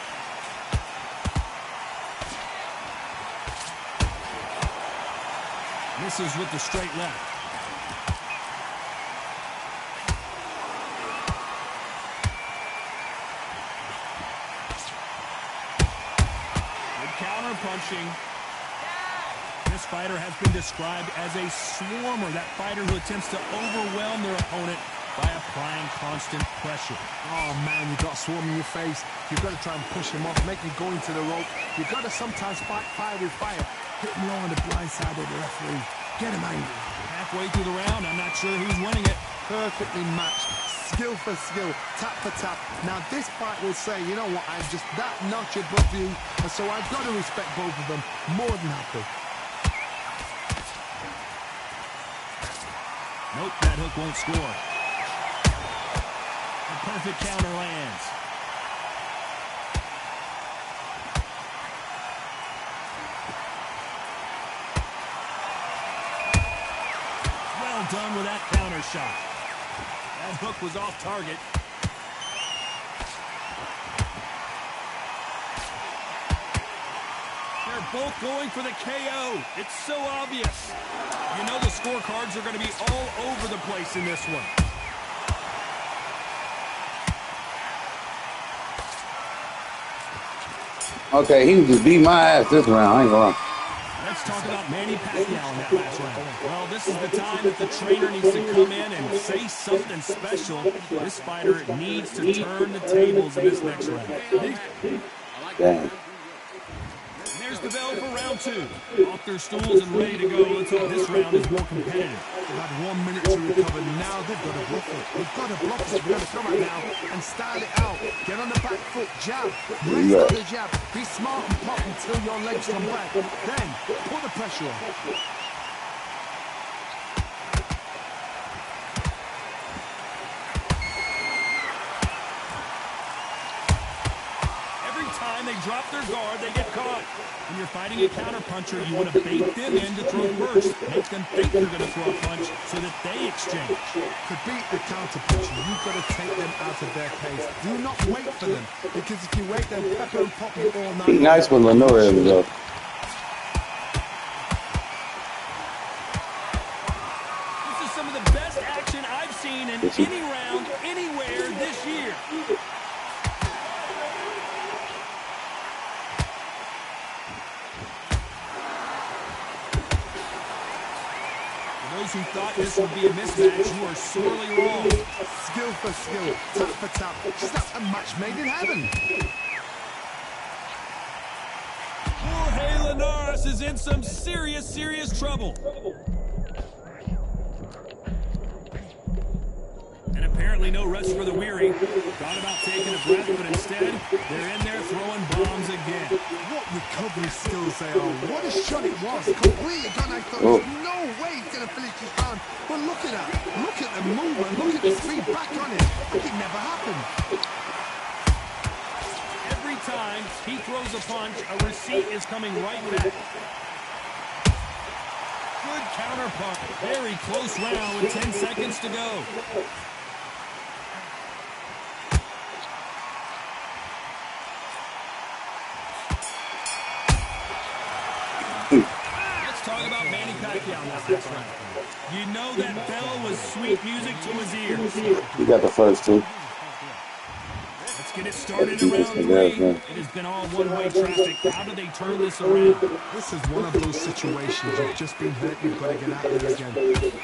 Misses with the straight left. Punching. This fighter has been described as a swarmer, that fighter who attempts to overwhelm their opponent by applying constant pressure. Oh, man, you got swarm in your face. You've got to try and push him off, make him go into the rope. You've got to sometimes fight fire with fire. Hit him low on the blind side of the referee. Get him angry. Halfway through the round, I'm not sure who's winning it. Perfectly matched. Skill for skill, tap for tap. Now this fight will say, you know what, I'm just that notch above you, and so I've got to respect both of them more than happy. Nope, that hook won't score. The perfect counter lands. Well done with that counter shot. That hook was off target. They're both going for the KO. It's so obvious. You know the scorecards are going to be all over the place in this one. Okay, he just beat my ass this round. I ain't gonna lie. Let's talk about Manny Pacquiao in that last round. Well, this is the time that the trainer needs to come in and say something special. This fighter needs to turn the tables in this next round. Damn. There's the bell for round 2. Off their stools and ready to go. Let's hope this round is more competitive. They've had 1 minute to recover. Now they've got to block it. They've got to block it. They've got to come out now and style it out. Get on the back foot, jab. Raise up the jab. Be smart and pop until your legs come back. Then put the pressure on. Every time time they drop their guard, they get caught. When you're fighting a counterpuncher, you want to bait them in to throw first. Make them think you're going to throw a punch so that they exchange. To beat the counterpuncher, you've got to take them out of their pace. Do not wait for them, because if you wait, they'll pepper and pop you all night. Nice with Lenore though. This is some of the best action I've seen in any round, anywhere this year. Those who thought this would be a mismatch, you are sorely wrong. Skill for skill, tap for tap. Just like a match made in heaven. Jorge Linares is in some serious trouble. And apparently no rest for the weary. Thought about taking a breath, but instead, they're in there throwing bombs again. What recovery skills they are. What a shot it was. Completely gone. I thought there's no way he's going to finish this round. But look at that. Look at the movement. Look at the speed back on it. Like it never happened. Every time he throws a punch, a receipt is coming right back. Good counter punch. Very close round with 10 seconds to go. Let's talk about Manny Pacquiao now this round. You know that bell was sweet music to his ears. You got the first two. Let's get it started in round 3. It has been all one-way traffic. How do they turn this around? This is one of those situations. You've just been hurt. You've got to get out there again.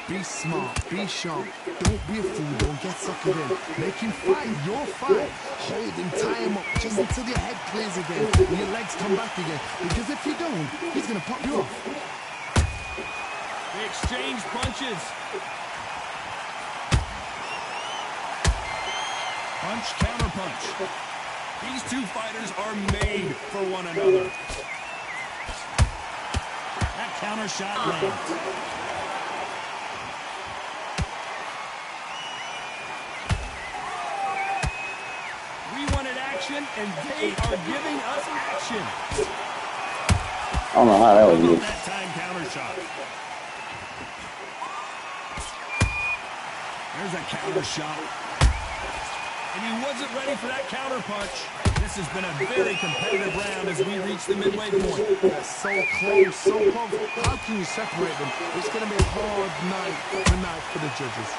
Be smart. Be sharp. Don't be a fool. Don't get suckered in. Make him fight your fight. Hold him. Tie him up just until your head clears again and your legs come back again. Because if you don't, he's going to pop you off. They exchange punches. Punch, counter punch. These two fighters are made for one another. That counter shot lands. We wanted action, and they are giving us action. I don't know how that was good. That time counter shot. There's a counter shot. And he wasn't ready for that counter punch. This has been a very competitive round as we reach the midway point. So close, so close. How can you separate them? It's going to be a hard night tonight for the judges.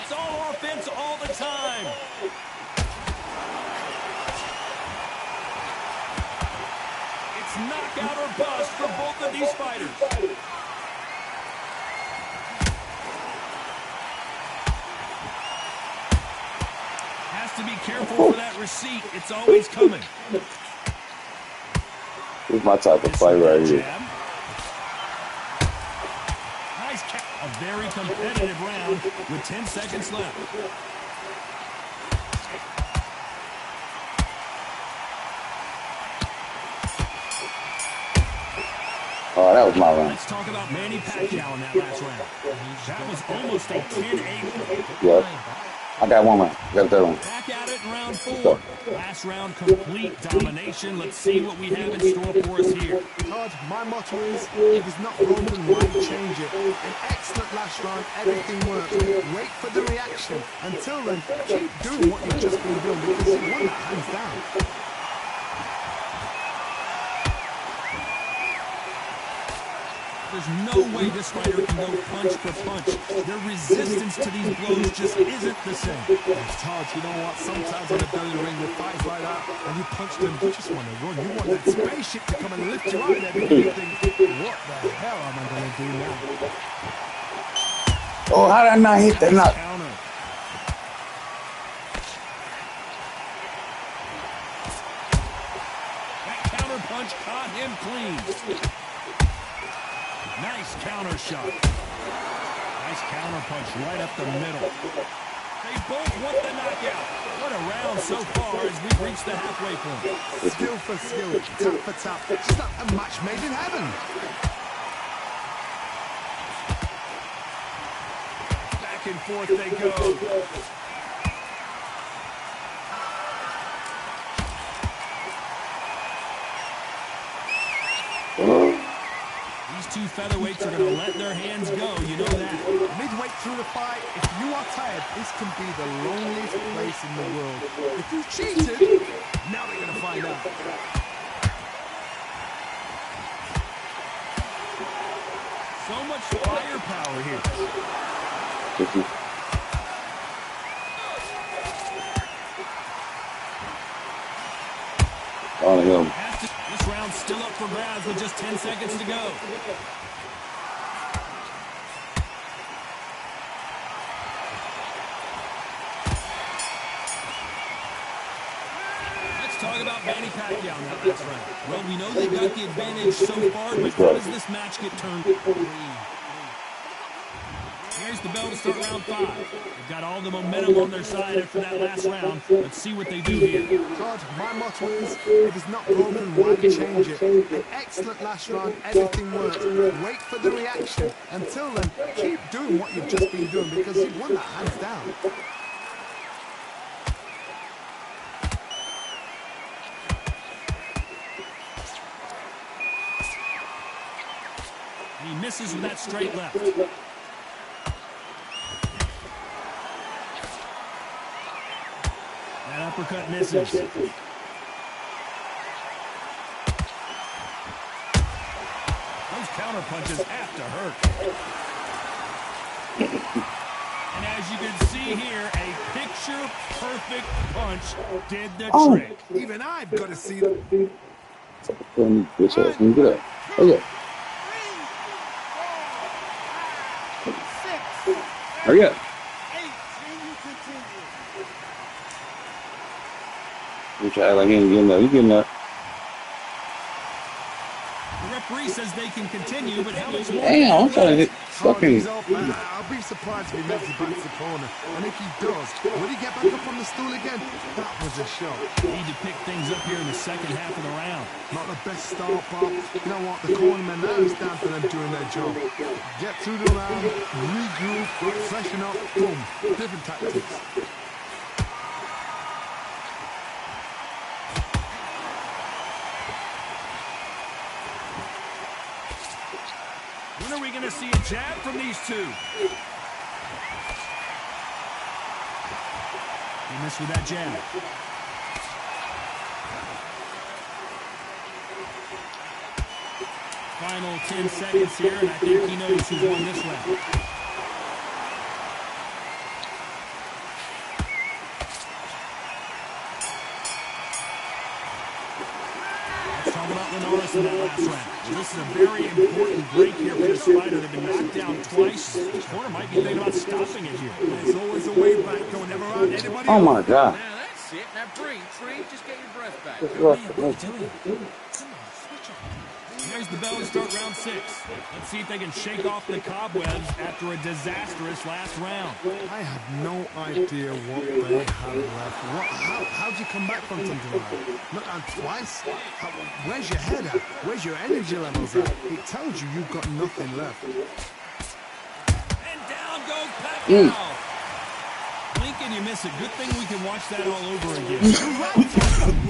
It's all offense all the time. Knockout or bust for both of these fighters. Has to be careful for that receipt. It's always coming. This is my type of fight right here. Nice catch. A very competitive round with 10 seconds left. Oh, that was my round. Let's talk about Manny Pacquiao in that last round. That was almost a 10-8. Yeah. I got one round. Got the third one. Back at it in round 4. Last round, complete domination. Let's see what we have in store for us here. Todd, my motto is, if it's not broken, why change it? An excellent last round, everything works. Wait for the reaction. Until then, keep doing what you've just been doing because you won that hands down. There's no way this fighter can go punch for punch. Their resistance to these blows just isn't the same. It's hard, you know what? Sometimes on the belly ring with fights like that, and you punch them, you just want to run. You want that spaceship to come and lift you out there because you think, what the hell am I going to do now? Oh, how did I not hit that knock? Counter. That counter punch caught him clean. Nice counter shot. Nice counter punch right up the middle. They both want the knockout. What a round so far as we've reached the halfway point. Skill for skill, tap for tap. It's not a match made in heaven. back and forth they go. These two featherweights are going to let their hands go, you know that. Midway through the fight, if you are tired, this can be the loneliest place in the world. If you cheated, now they're going to find out. So much firepower here. On him. This round's still up for grabs with just 10 seconds to go. Let's talk about Manny Pacquiao in that last round. Well, we know they've got the advantage so far, but how does this match get turned? Here's the bell to start round 5. They've got all the momentum on their side after that last round. Let's see what they do here. Todd, my motto is, if it's not broken, why change it? An excellent last round, everything worked. Wait for the reaction. Until then, keep doing what you've just been doing because you've won that hands down. He misses with that straight left. That uppercut misses. Those counter punches have to hurt. And as you can see here, a picture-perfect punch did the trick. Even I've got to see that. Bitch ass nigga, get up. Okay. Hurry up. You try like he ain't getting up. You getting up. The referee says they can continue, but how much more? Damn, I'm trying to hit fucking. I'll be surprised if he makes it back to the corner. And if he does, will he get back up on the stool again? That was a shot. Need to pick things up here in the second half of the round. Not the best start, Bob. You know what? The cornermen, now it's down to them doing their job. Get through the round, regroup, freshen up, boom. Different tactics. When are we going to see a jab from these two? He missed with that jab. Final 10 seconds here, and I think he knows who's won this round. Let's talk about Linares in that last round. Well, this is a very important break here for this fighter. They've been knocked down twice. The corner might be thinking about stopping it here. There's always a way back. Don't ever run anybody Oh my God. Now that's it. Now breathe, Tree. Just get your breath back. What? There's the bell to start round 6. Let's see if they can shake off the cobwebs after a disastrous last round. I have no idea what they have left. How'd you come back from something like that? Not down twice? Where's your head at? Where's your energy levels at? It tells you you've got nothing left. And down goes Pacquiao. Blink and you miss it. Good thing we can watch that all over again.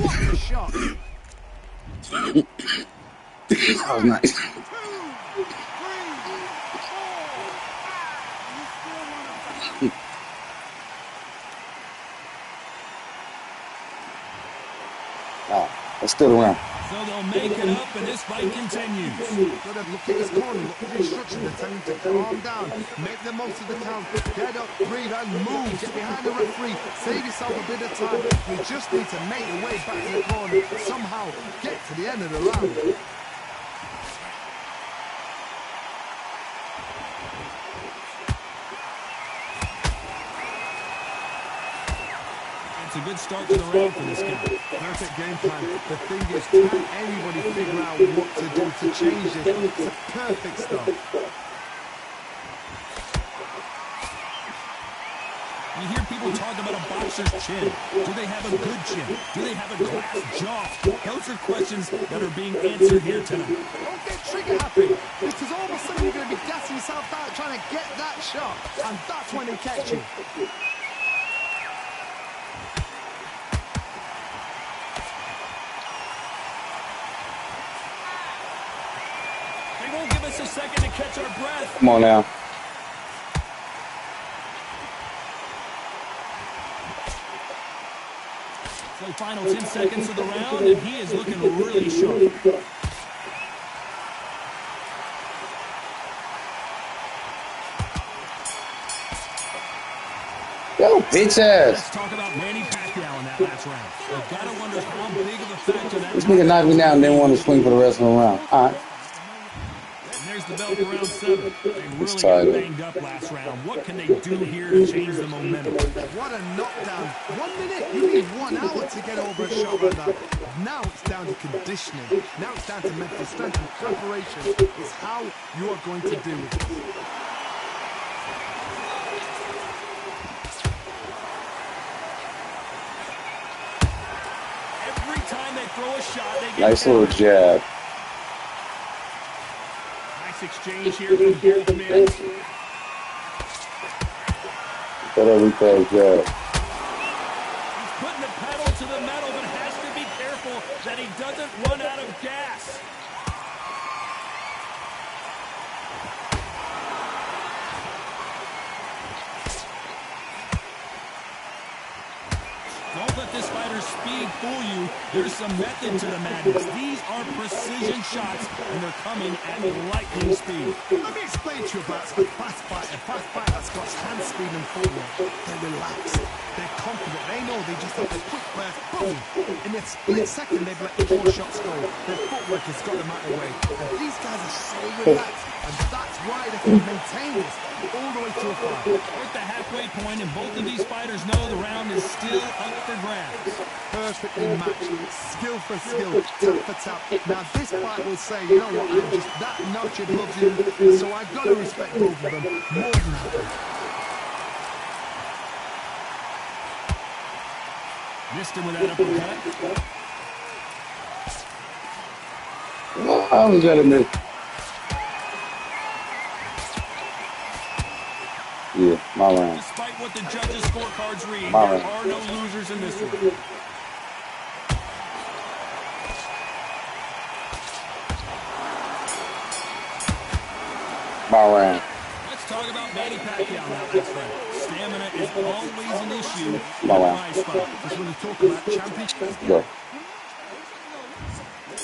What a shot! That was nice. Let's still around. So they'll make it up, and this fight continues. Look at his corner. Look at the instruction. They're telling him to calm down. Make the most of the count. Get up, breathe, and move. Get behind the referee. Save yourself a bit of time. You just need to make your way back to the corner. Somehow get to the end of the round. It's a good start to the round for this guy. Perfect game plan. The thing is, can anybody figure out what to do to change this? It's a perfect start. You hear people talk about a boxer's chin. Do they have a good chin? Do they have a glass jaw? Those are questions that are being answered here tonight. Don't get trigger happy, because all of a sudden you're going to be gassing yourself out trying to to get that shot, and that's when he catch you. They won't give us a second to catch our breath. Come on now. So final 10 seconds of the round, and he is looking really sharp. Yo, bitch Let's ass. talk about Manny Pacquiao in that last round. I've got to wonder how big of a factor that This nigga knocked me down and didn't want to swing for the rest of the round. All right. And there's the bell for round 7. They really tied got up. banged up last round. What can they do here to change the momentum? What a knockdown. 1 minute, you need 1 hour to get over a shot like that. Now it's down to conditioning. Now it's down to mental strength and preparation. It's how you are going to do it. Every time they throw a shot, they get Nice little countered. jab. Nice exchange here from both men. Whatever we call it, jab. He's putting the pedal to the metal, but has to be careful that he doesn't run out of gas. Don't let this fighter's speed fool you. There's some method to the madness. These are precision shots, and they're coming at lightning speed. Let me explain to you about a fast fighter. A fast fighter that's got hand speed and footwork. They're relaxed. They're confident. They know they just have a quick burst. Boom! In a split second, they've let 4 shots go. Their footwork has got them out of the way. And these guys are so relaxed. And that's why they can maintain this all the way to a fight. We're at the halfway point, and both of these fighters know the round is still up for grabs. Perfectly matched, skill for skill, tap for tap. Now this fight will say, you know what, I'm just that notch above you, so I've got to respect both of them more than that. Missed him with that uppercut. I was gonna miss. Yeah, my round. Despite what the judges' scorecards read, My there round. are no losers in this one. My round. Let's talk about Manny Pacquiao now, last round. Stamina is always an issue in My a round. prize fight. Just when you talk about championships, Go.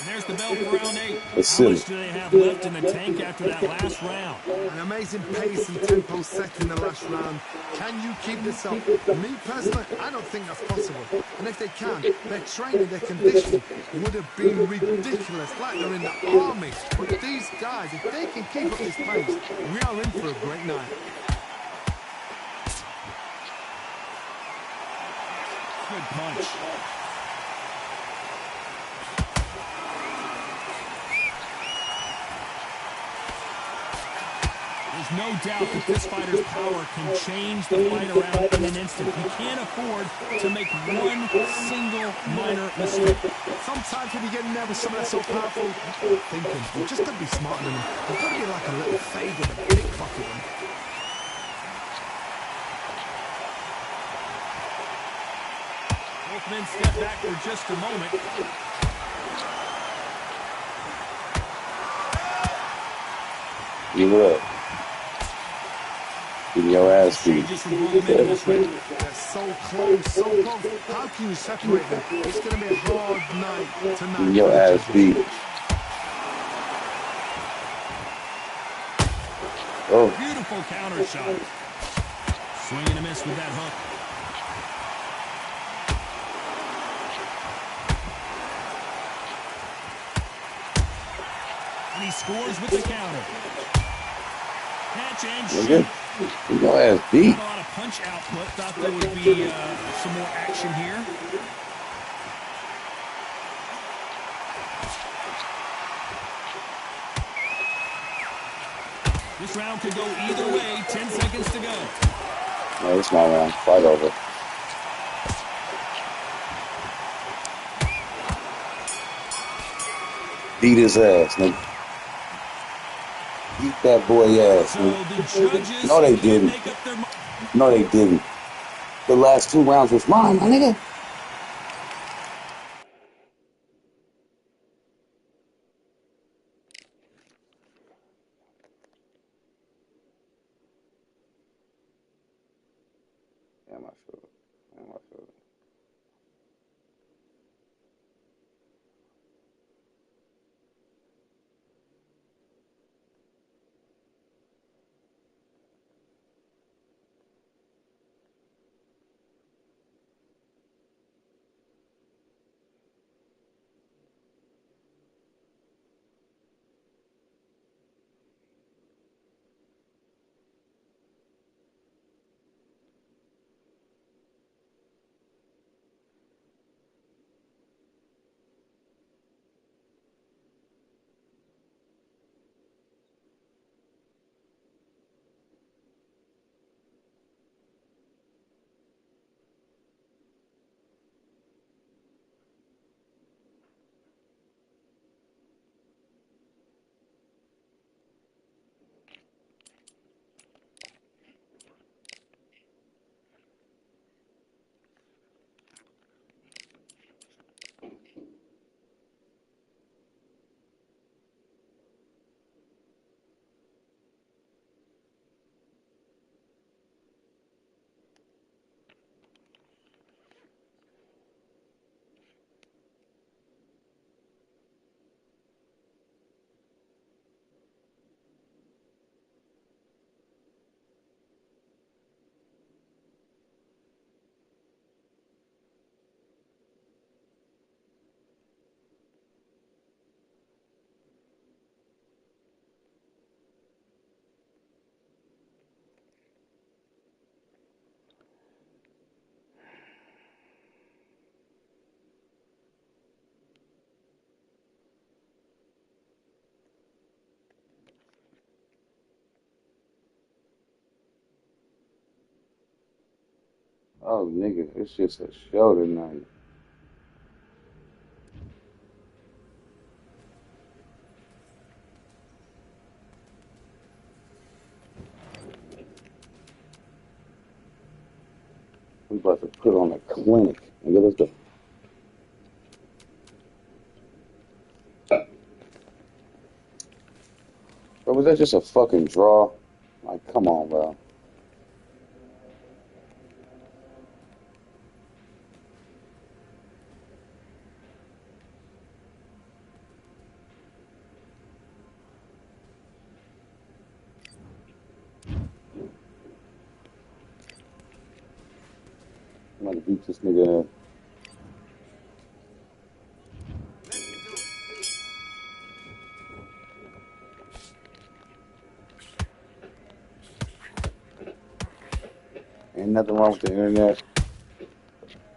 And there's the bell for round 8. It's How much silly. do they have left in the tank after that last round? an amazing pace and tempo set in the last round. Can you keep this up? Me personally, I don't think that's possible. And if they can, their training, their conditioning would have been ridiculous, like they're in the army. But these guys, if they can keep up this pace, we are in for a great night. Good punch. There's no doubt that this fighter's power can change the fight around in an instant. He can't afford to make one single minor mistake. Sometimes when you get nervous, someone that's so powerful, thinking, you've just got to be smarter than them. You've got to be like a little fade with a big bucket them. Both men step back for just a moment. Give it up. Give your ass beat. Changes from both men in this round. They're so close, so close. How can you separate them? It's going to be a hard night tonight. Give your ass beat. Oh, Beautiful counter shot. Swing and a miss with that hook. And he scores with the counter. Catch and shoot. nigga. Give your ass beat. Not a lot of punch output. Thought there would be some more action here. This round could go either way. 10 seconds to go. No, it's my round. Fight over. Beat his ass, nigga. Beat that boy ass. So the judges No, they can't didn't. make up their mind. No, they didn't. The last 2 rounds was mine, my nigga. Damn, I feel it. Damn, I feel it. Oh, nigga, it's just a show tonight. We about to put on a clinic. Nigga, let's go. Bro, was that just a fucking draw? Like, come on, bro. I'm gonna beat this nigga. Ain't nothing wrong with the internet.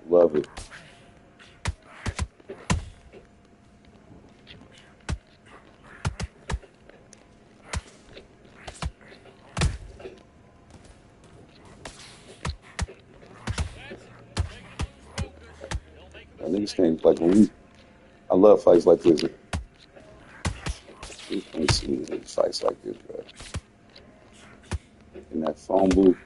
Love it. These things, like, when we, I love fights like this. You can't see me in fights like this, bro. In that phone booth.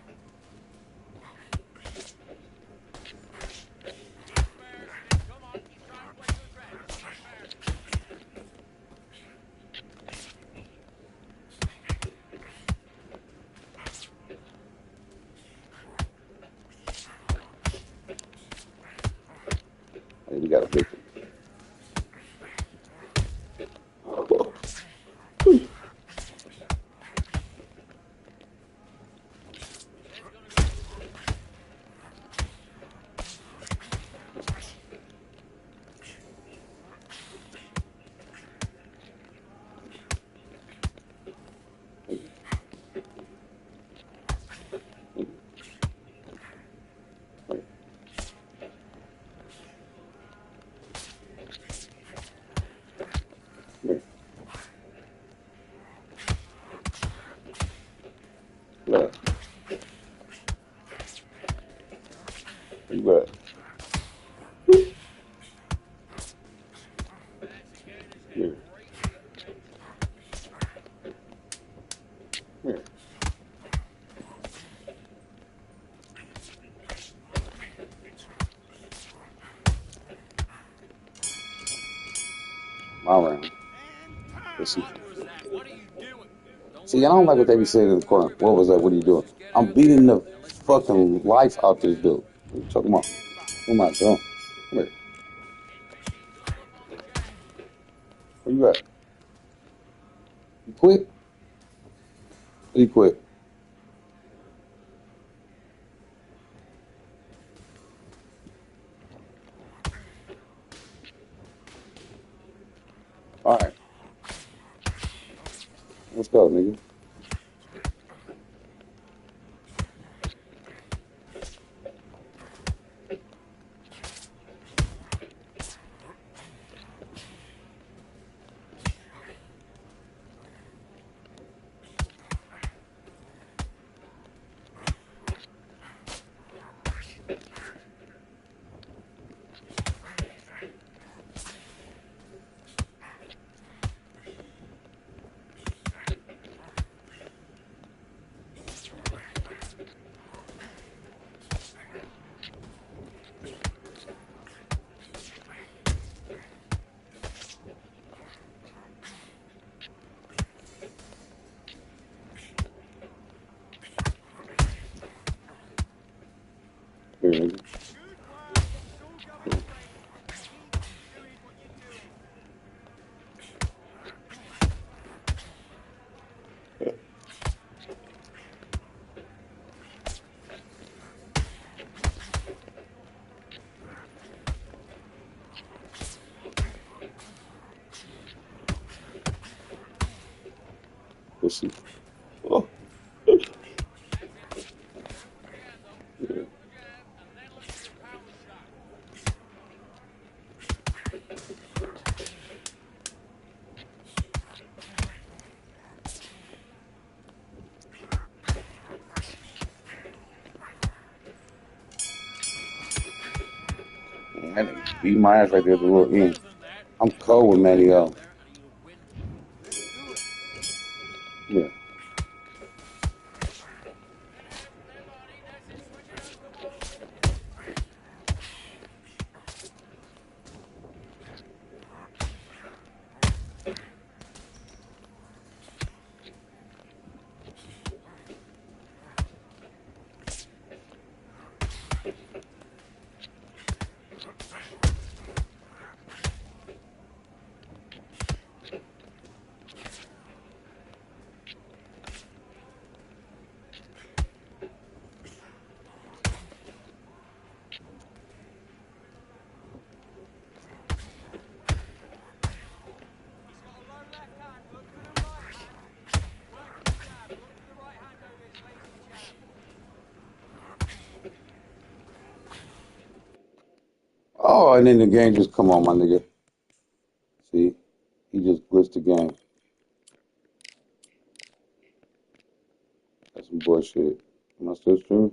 Hey, we got a victim. Look. Look. Here. Here. My round. Let's see. What are you doing? See, I don't like what they be saying in the corner. What was that? What are you doing? I'm beating the fucking life out this dude. What you talking about? What am I doing? Come here. Where you at? You quit? You quit. All right. Let's go, nigga. Here, nigga. Pussy. Oh. Yeah. Man, that nigga beat my ass right there at the little end. I'm cold with Matty O. Yeah. Oh, and then the game just come on, my nigga. See? He just glitched the game. That's some bullshit. Am I still streaming?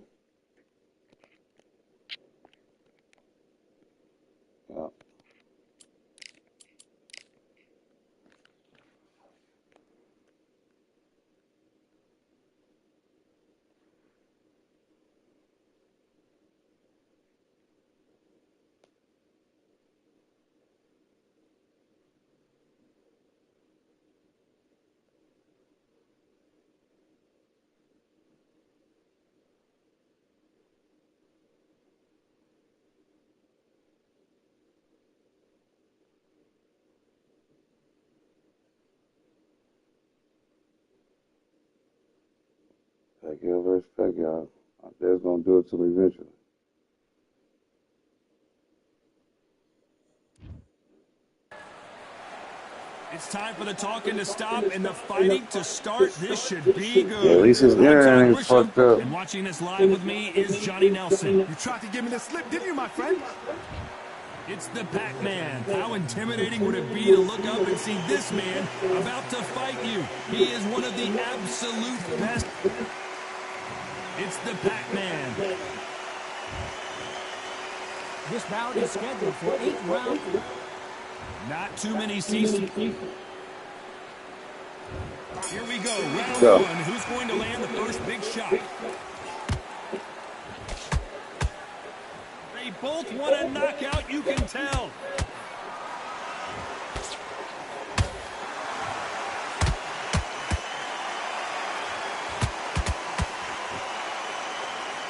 Yeah. Pacquiao versus Pacquiao. They're gonna do it till eventually. It's time for the talking to stop and the fighting to start. This should be good. Yeah, at least his I'm Todd internet ain't Grisham, fucked up. and watching this live with me is Johnny Nelson. You tried to give me the slip, didn't you, my friend? It's the Pac-Man. How intimidating would it be to look up and see this man about to fight you? He is one of the absolute best. It's the Pac-Man. This bout is scheduled for 8 rounds. Not too many seats. Here we go. Round Go. one. Who's going to both want a knockout, you can tell.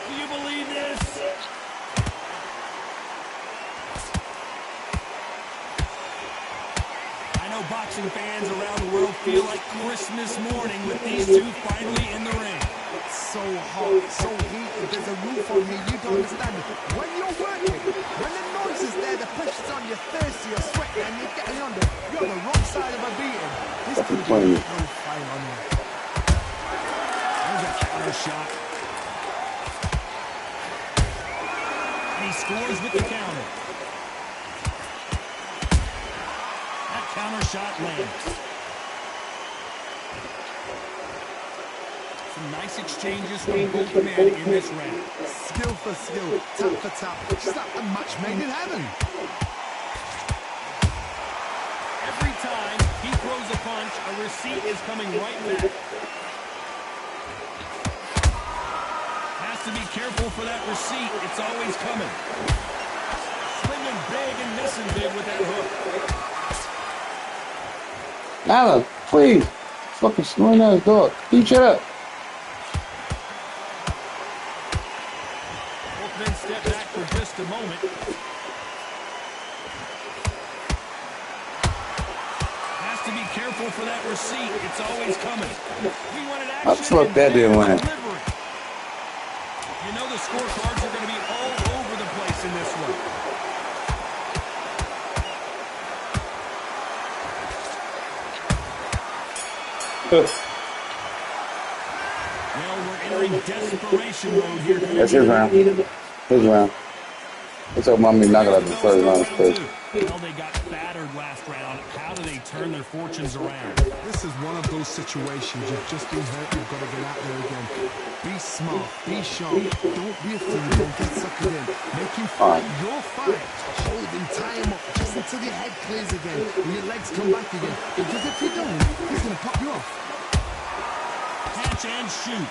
Do you believe this? I know boxing fans around the world feel like Christmas morning with these two finally in the ring. So hot, so heated, there's a roof on here, you don't understand it. When you're working, when the noise is there, the pressure's on, you're thirsty, you're sweating, and you're getting under. You're on the wrong side of a beating. This could be no fire on you. There's a counter shot. And he scores with the counter. That counter shot lands. Some nice exchanges from both men in this round. Skill for skill, tap for tap. Just like a match made in heaven. Every time he throws a punch, a receipt is coming right back. Has to be careful for that receipt. It's always coming. Swinging big and missing big with that hook. Nala, please. Fucking snoring ass dog. Keep shut up. Both men step back for just a moment. Has to be careful for that receipt. It's always coming. We wanted action. How the fuck that didn't win? You know the scorecards are going to be all over the place in this one. Well, we're entering desperation mode here. That's his round. His round. What's up, mommy? Knock it out the first round. Well, they got battered last round. How do they turn their fortunes around? This is one of those situations. You've just been hurt. You've got to get out there again. Be smart. Be sharp. Don't be a fool. Don't get suckered in. Make him fight your fight. Hold him. Tie him up just until your head clears again and your legs come back again. Because if you don't, he's going to pop you off. Catch and shoot.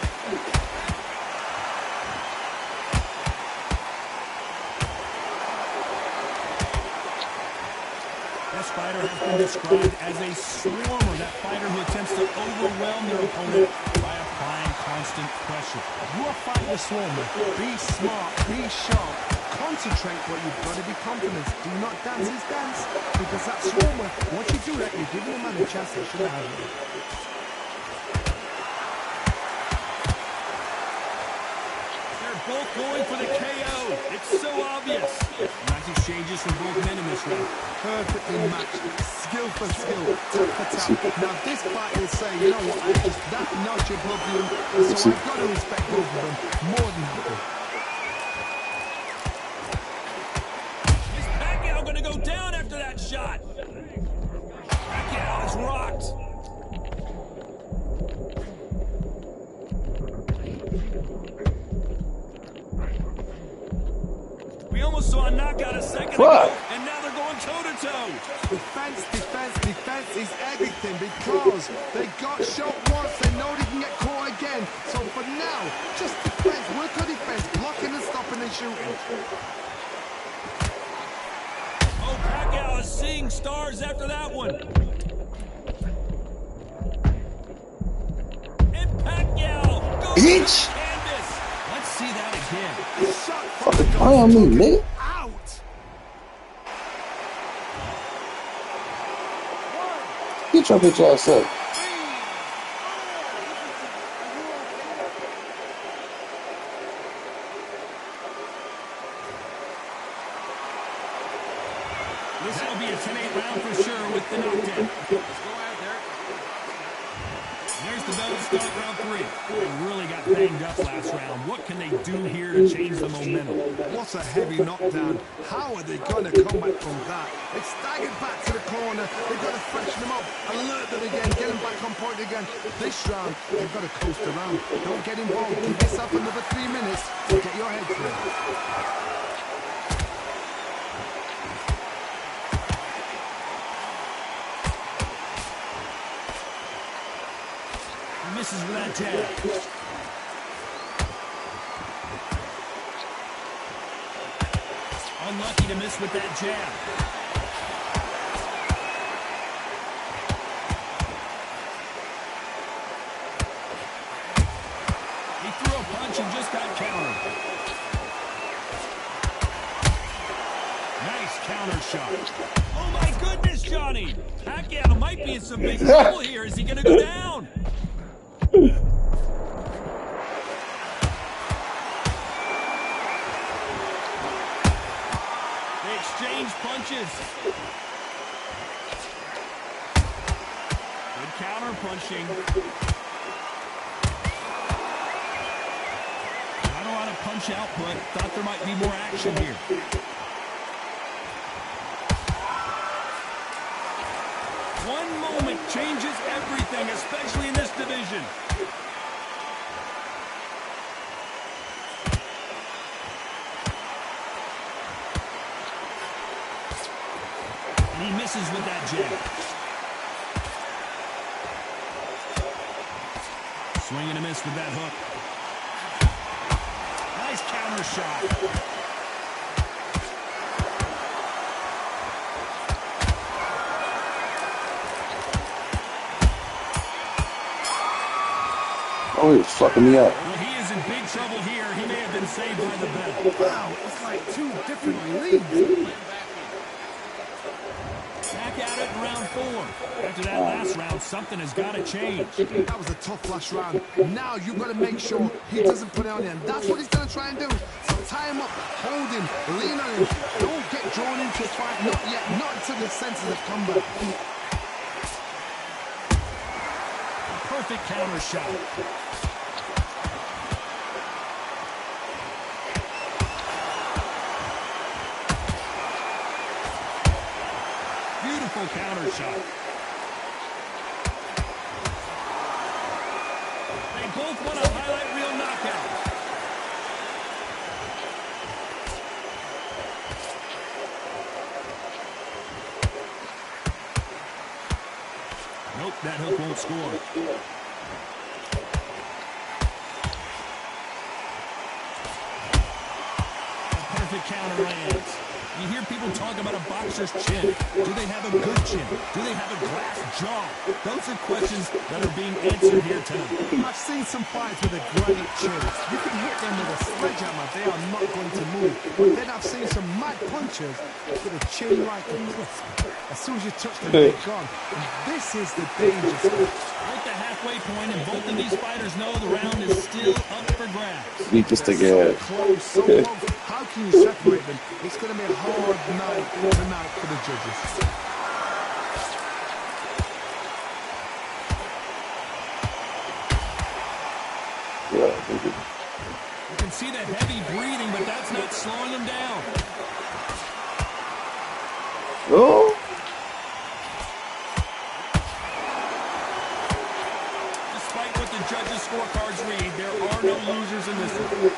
This fighter has been described as a swarmer, that fighter who attempts to overwhelm their opponent by applying constant pressure. You are fighting a swarmer. Be smart. Be sharp. Concentrate, but you've got to be confident. Do not dance his dance. Because that swarmer, once you do that, you're giving the man a chance to should have it. Both going for the KO. It's so obvious. Nice exchanges from both men in this round. Perfectly matched. Skill for skill. Tap for tap. Now this fight will say, you know what, I just that notch above you. So I've got to respect both of them. More than happy. Is Pacquiao going to go down after that shot? Pacquiao is rocked. We almost saw a knockout a second ago, and now they're going toe-to-toe. Defense, defense, defense is everything because they got shot once, they know they can get caught again. So for now, just defense, work on defense, blocking and stopping and shooting. Oh, Pacquiao is seeing stars after that one. And Pacquiao goes Bitch! to the canvas. Let's see that again. Fucking play on me, nigga. Out! Get your bitch ass up. This will be a 10-8 round for sure with the knockdown. Let's go out there. There's the bell to start round 3. They really got banged up last round. What can they do here to change the momentum? What a heavy knockdown. How are they going to come back from that? They staggered back to the corner. They've got to freshen them up, alert them again, get them back on point again. This round, they've got to coast around. Don't get involved. Give yourself another 3 minutes to get your head clear. Misses with that jab. Unlucky to miss with that jab. He threw a punch and just got countered. Nice counter shot. Oh my goodness, Johnny! Pacquiao might be in some big trouble here. Is he going to go down? They exchange punches. Good counter punching. Not a lot of punch output. Thought there might be more action here. One moment changes everything, especially in this division. And he misses with that jab. Swing and a miss with that hook. Nice counter shot. Oh, he's fucking me up. Well, he is in big trouble here. He may have been saved by the bell. Wow, it's like two different leagues. Back at it in round 4. After that last round, something has got to change. That was a tough last round. Now you've got to make sure he doesn't put it on you. And that's what he's going to try and do. So tie him up, hold him, lean on him. Don't get drawn into a fight. Not yet. Not until the senses have come back. Perfect counter shot. Beautiful counter shot. They both want a highlight reel knockout. Nope, that hook won't score. Perfect counter lands. You hear people talk about a boxer's chin. Do they have a good chin? Do they have a glass jaw? Those are questions that are being answered here tonight. I've seen some fights with a granite chin. You can hit them with a sledgehammer. They are not going to move. But then I've seen some mad punchers with a chin like a crisp. As soon as you touch them, they're gone. And this is the danger spot. We're at the halfway point, and both of these fighters know the round is still up for grabs. Beat this thing So ass. close, so close. How can you separate them? It's going to be a hard night tonight for the judges. You can see the heavy breathing, but that's not slowing him down. Oh. Despite what the judges' scorecards read, there are no losers in this one.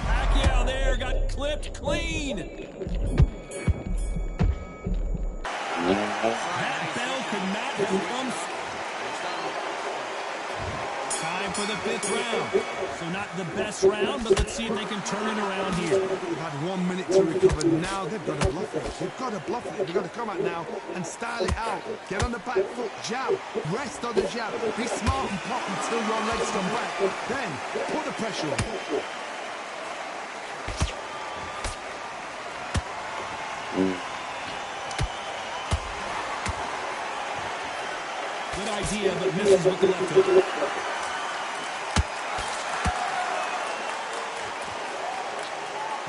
Pacquiao there got clipped clean. That bell could not have come. Time for the 5th round. So not the best round, but let's see if they can turn it around here. They've had 1 minute to recover. Now they've got to bluff it. They've got to bluff it. They've got to come out now and style it out. Get on the back foot, jab, rest on the jab. Be smart and pop until your legs come back. Then put the pressure on. Good idea, but misses with the left hook.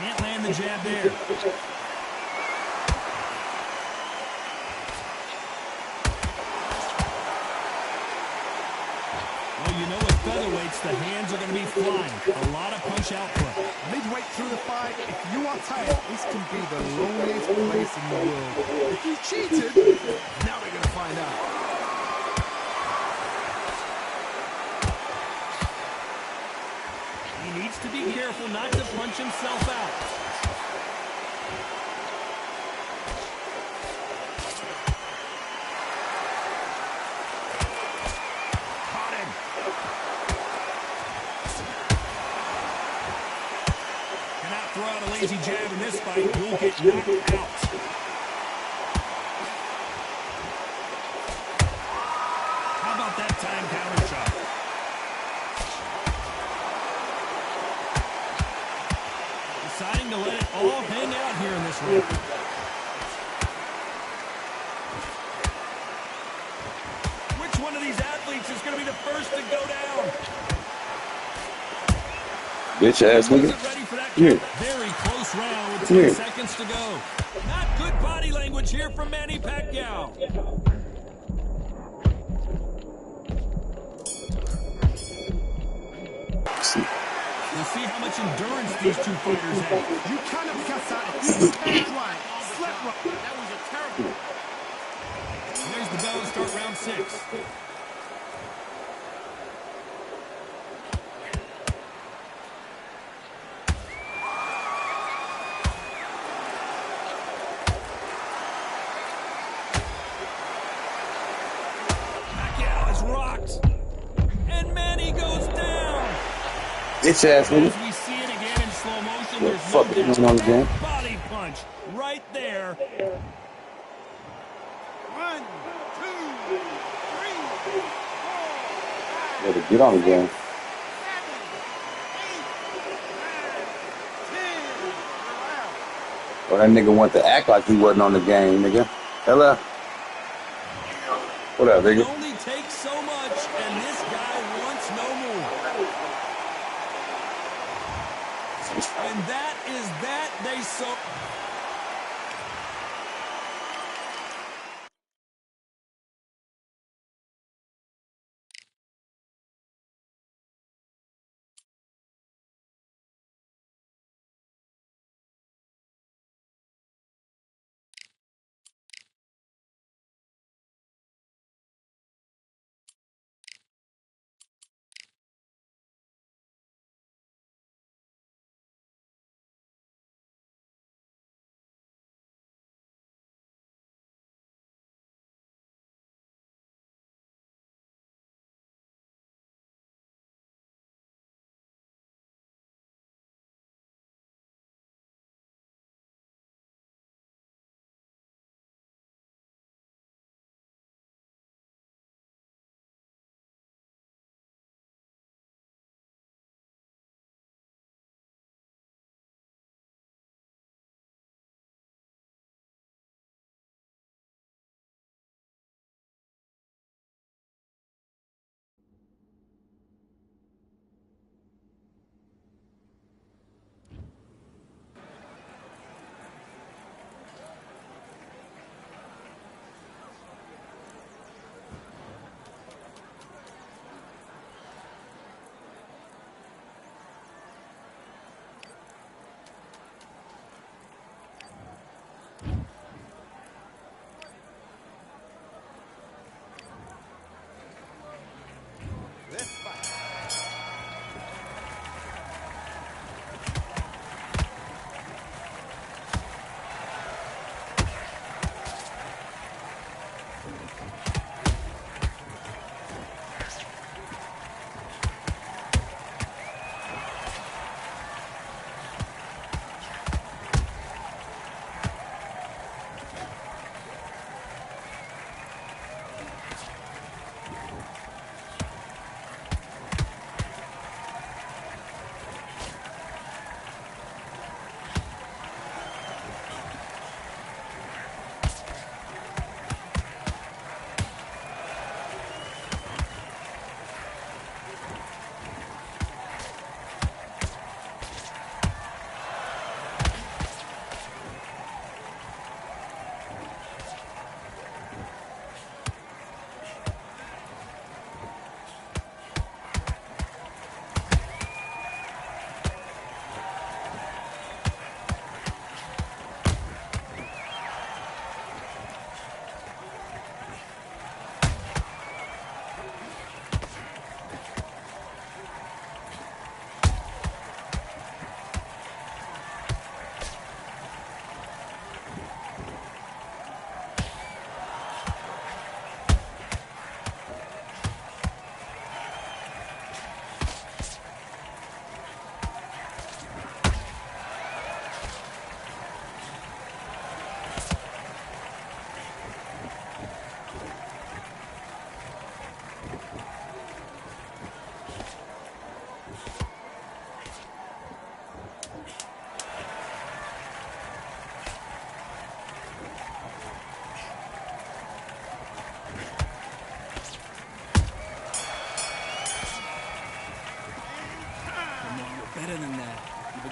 Can't land the jab there. Well, you know with featherweights, the hands are going to be flying. A lot of punch output. Midway through the fight, if you are tired, this can be the loneliest place in the world. If you cheated, now we're going to find out. He needs to be careful not to punch himself out. Caught him. Cannot throw. crazy jab in this fight, you'll get knocked out. How about that time counter shot? Deciding to let it all hang out here in this round. Which one of these athletes is going to be the first to go down? Bitch ass nigga. Ready for that Here. very close round with 10 Here. seconds to go. Not good body language here from Manny Pacquiao. We'll see how much endurance these two fighters have. You cannot cast out if you stand right, slip right. That was a terrible. There's the bell to start round 6. Pacquiao is rocked. And Manny goes down. Bitch ass nigga. As we see it again in slow motion, What there's the fuck no is going on again? body punch right there. 1, 2, 3, 4, Better get on again. 7, 8, 9, 10. Or that nigga want to act like he wasn't on the game, nigga. Hello. What up, It nigga? only takes so much, and this guy wants no more. And that is that they so...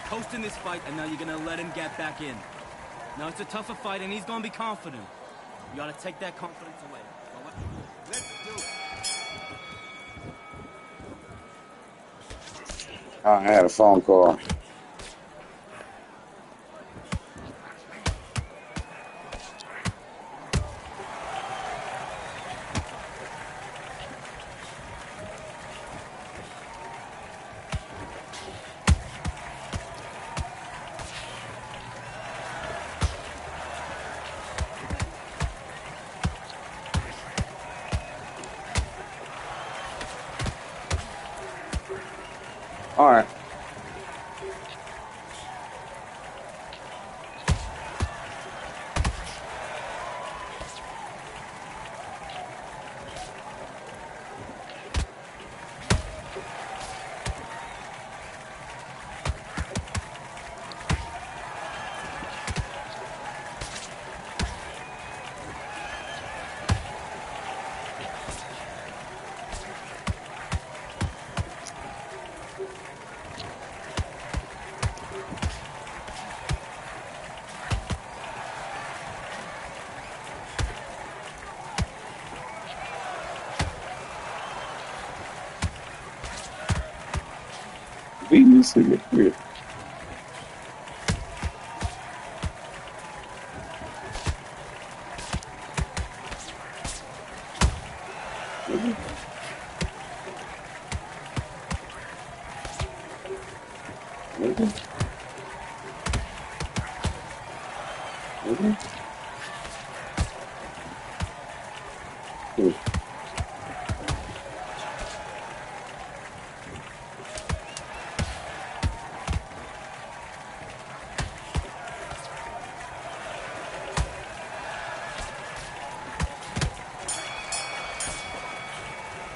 coasting this fight, and now you're gonna let him get back in. Now it's a tougher fight, and he's gonna be confident. You gotta take that confidence away. Let's do it. I had a phone call. All right. Beating this nigga here.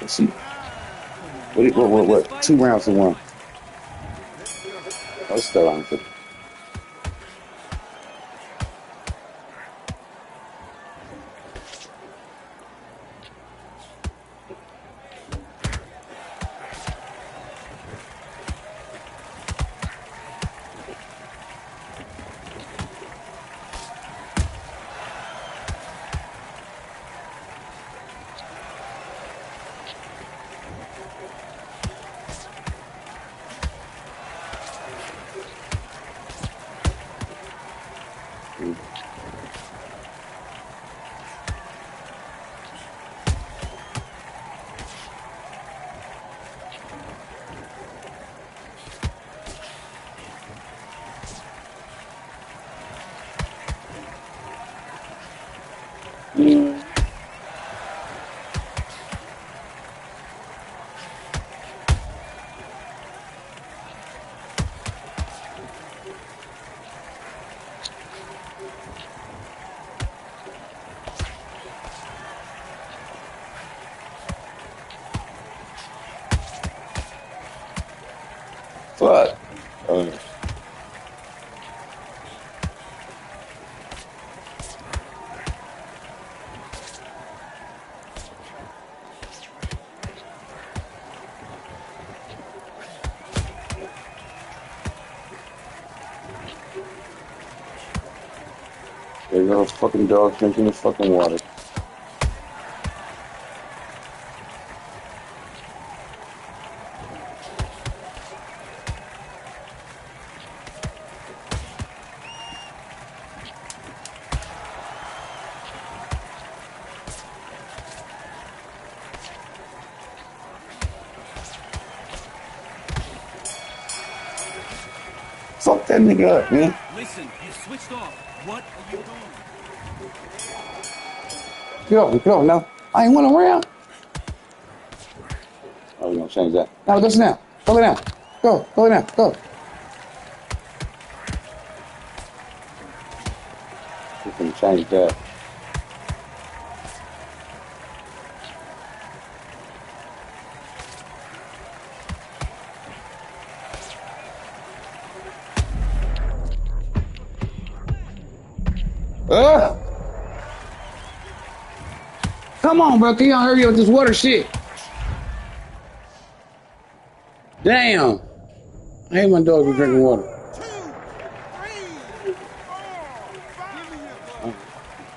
Let's see. What? 2 rounds to 1. Let's start on it. Fuck. There's no fucking dog drinking the fucking water. Fuck that nigga up, man. Listen, you switched off. What are you doing? Get off now. I ain't want around. Oh, we're gonna change that. No, listen now. Go now. Go now. Go. We can change that. Come on, bro. Can y'all hurry up with this water shit? Damn. I hate my dog be drinking water.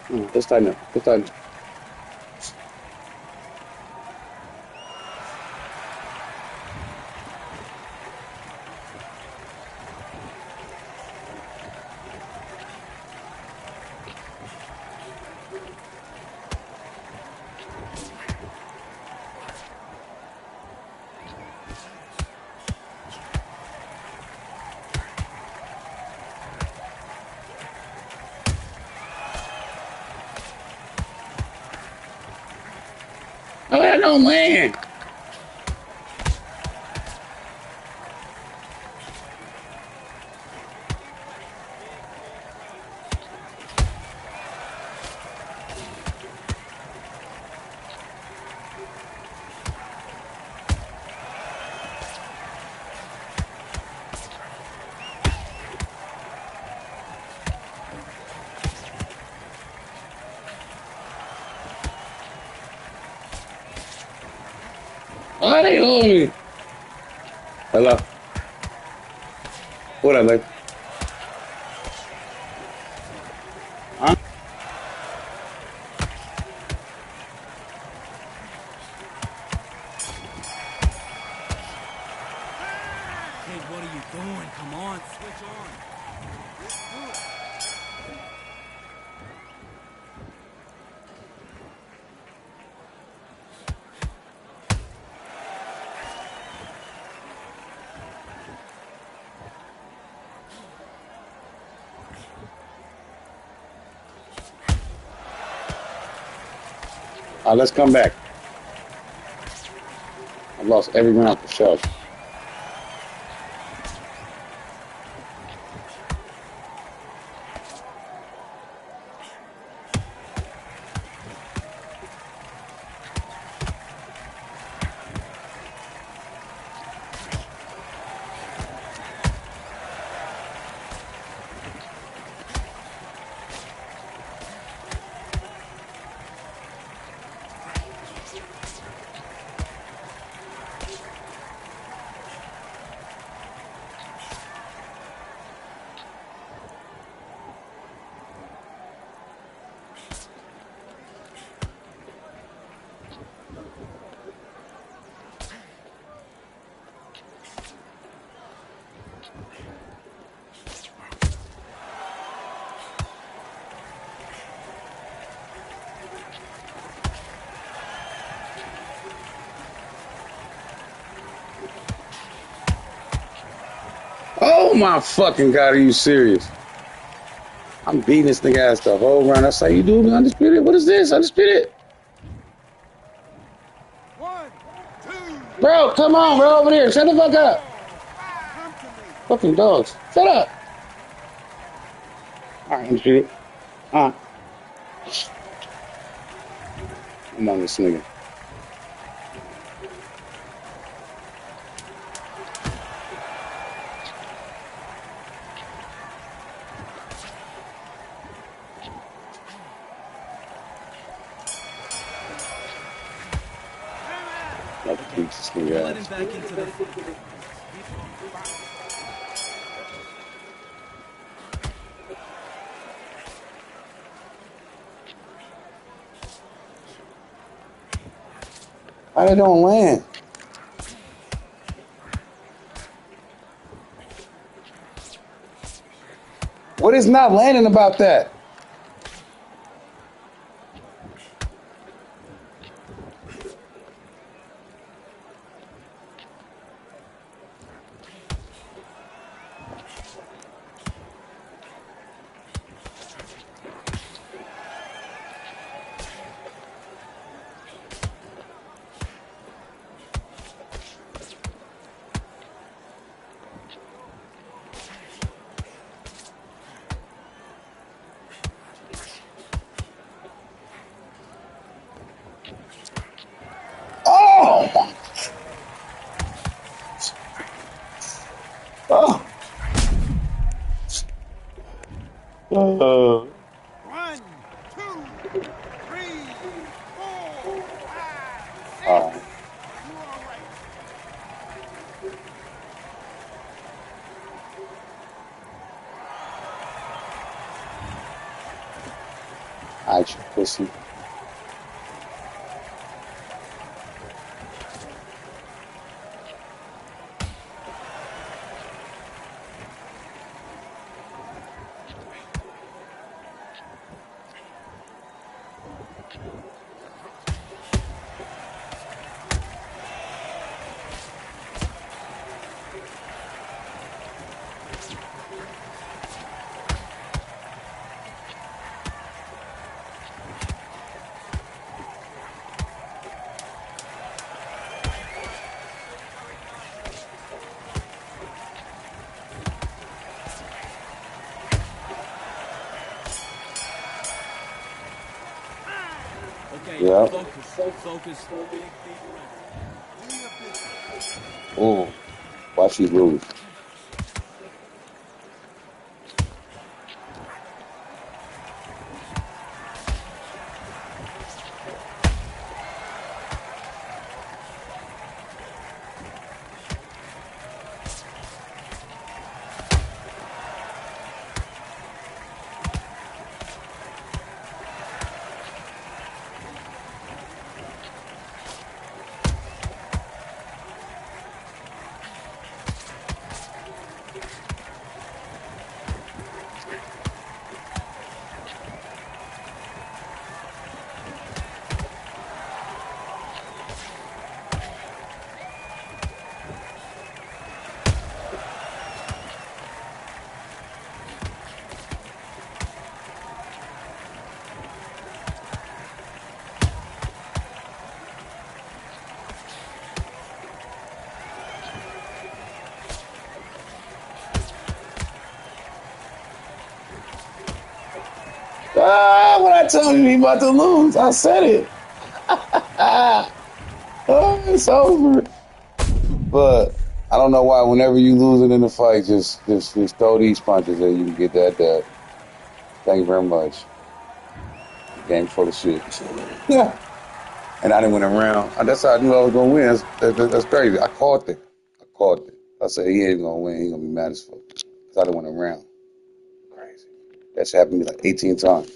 Let's tighten up. Let's tighten up. Oh, that don't land. Oh, they hold me. Hello. What up, babe? Huh? Hey, what are you doing? Come on, switch on. Let's come back. I've lost every round for sure. Oh my fucking God, are you serious? I'm beating this nigga ass the whole round. That's how you do me, Undisputed. What is this? Undisputed. 1, 2, Bro, come on, bro, over there. Shut the fuck up. come to me. Fucking dogs. Shut up. All right, Undisputed. I'm on this nigga. Like, beat this nigga Let him ass. back into the fight. Why they don't land? What is not landing about that? Oh! Oh! 1, 2, 3, 4, 5, 6. All right. You all right? I bitch, you pussy. Okay, Yeah. focus. Ooh. Watch you lose. Ah, when I told you he about to lose, I said it. Oh, it's over. But I don't know why. Whenever you losing in the fight, just throw these punches and you can get that dub. Thank you very much. Game full of shit. Yeah. And I didn't win a round. That's how I knew I was gonna win. That's crazy. I called it. I said he ain't gonna win. He gonna be mad as fuck. Cause I didn't win a round. Crazy. That shit happened to me like 18 times.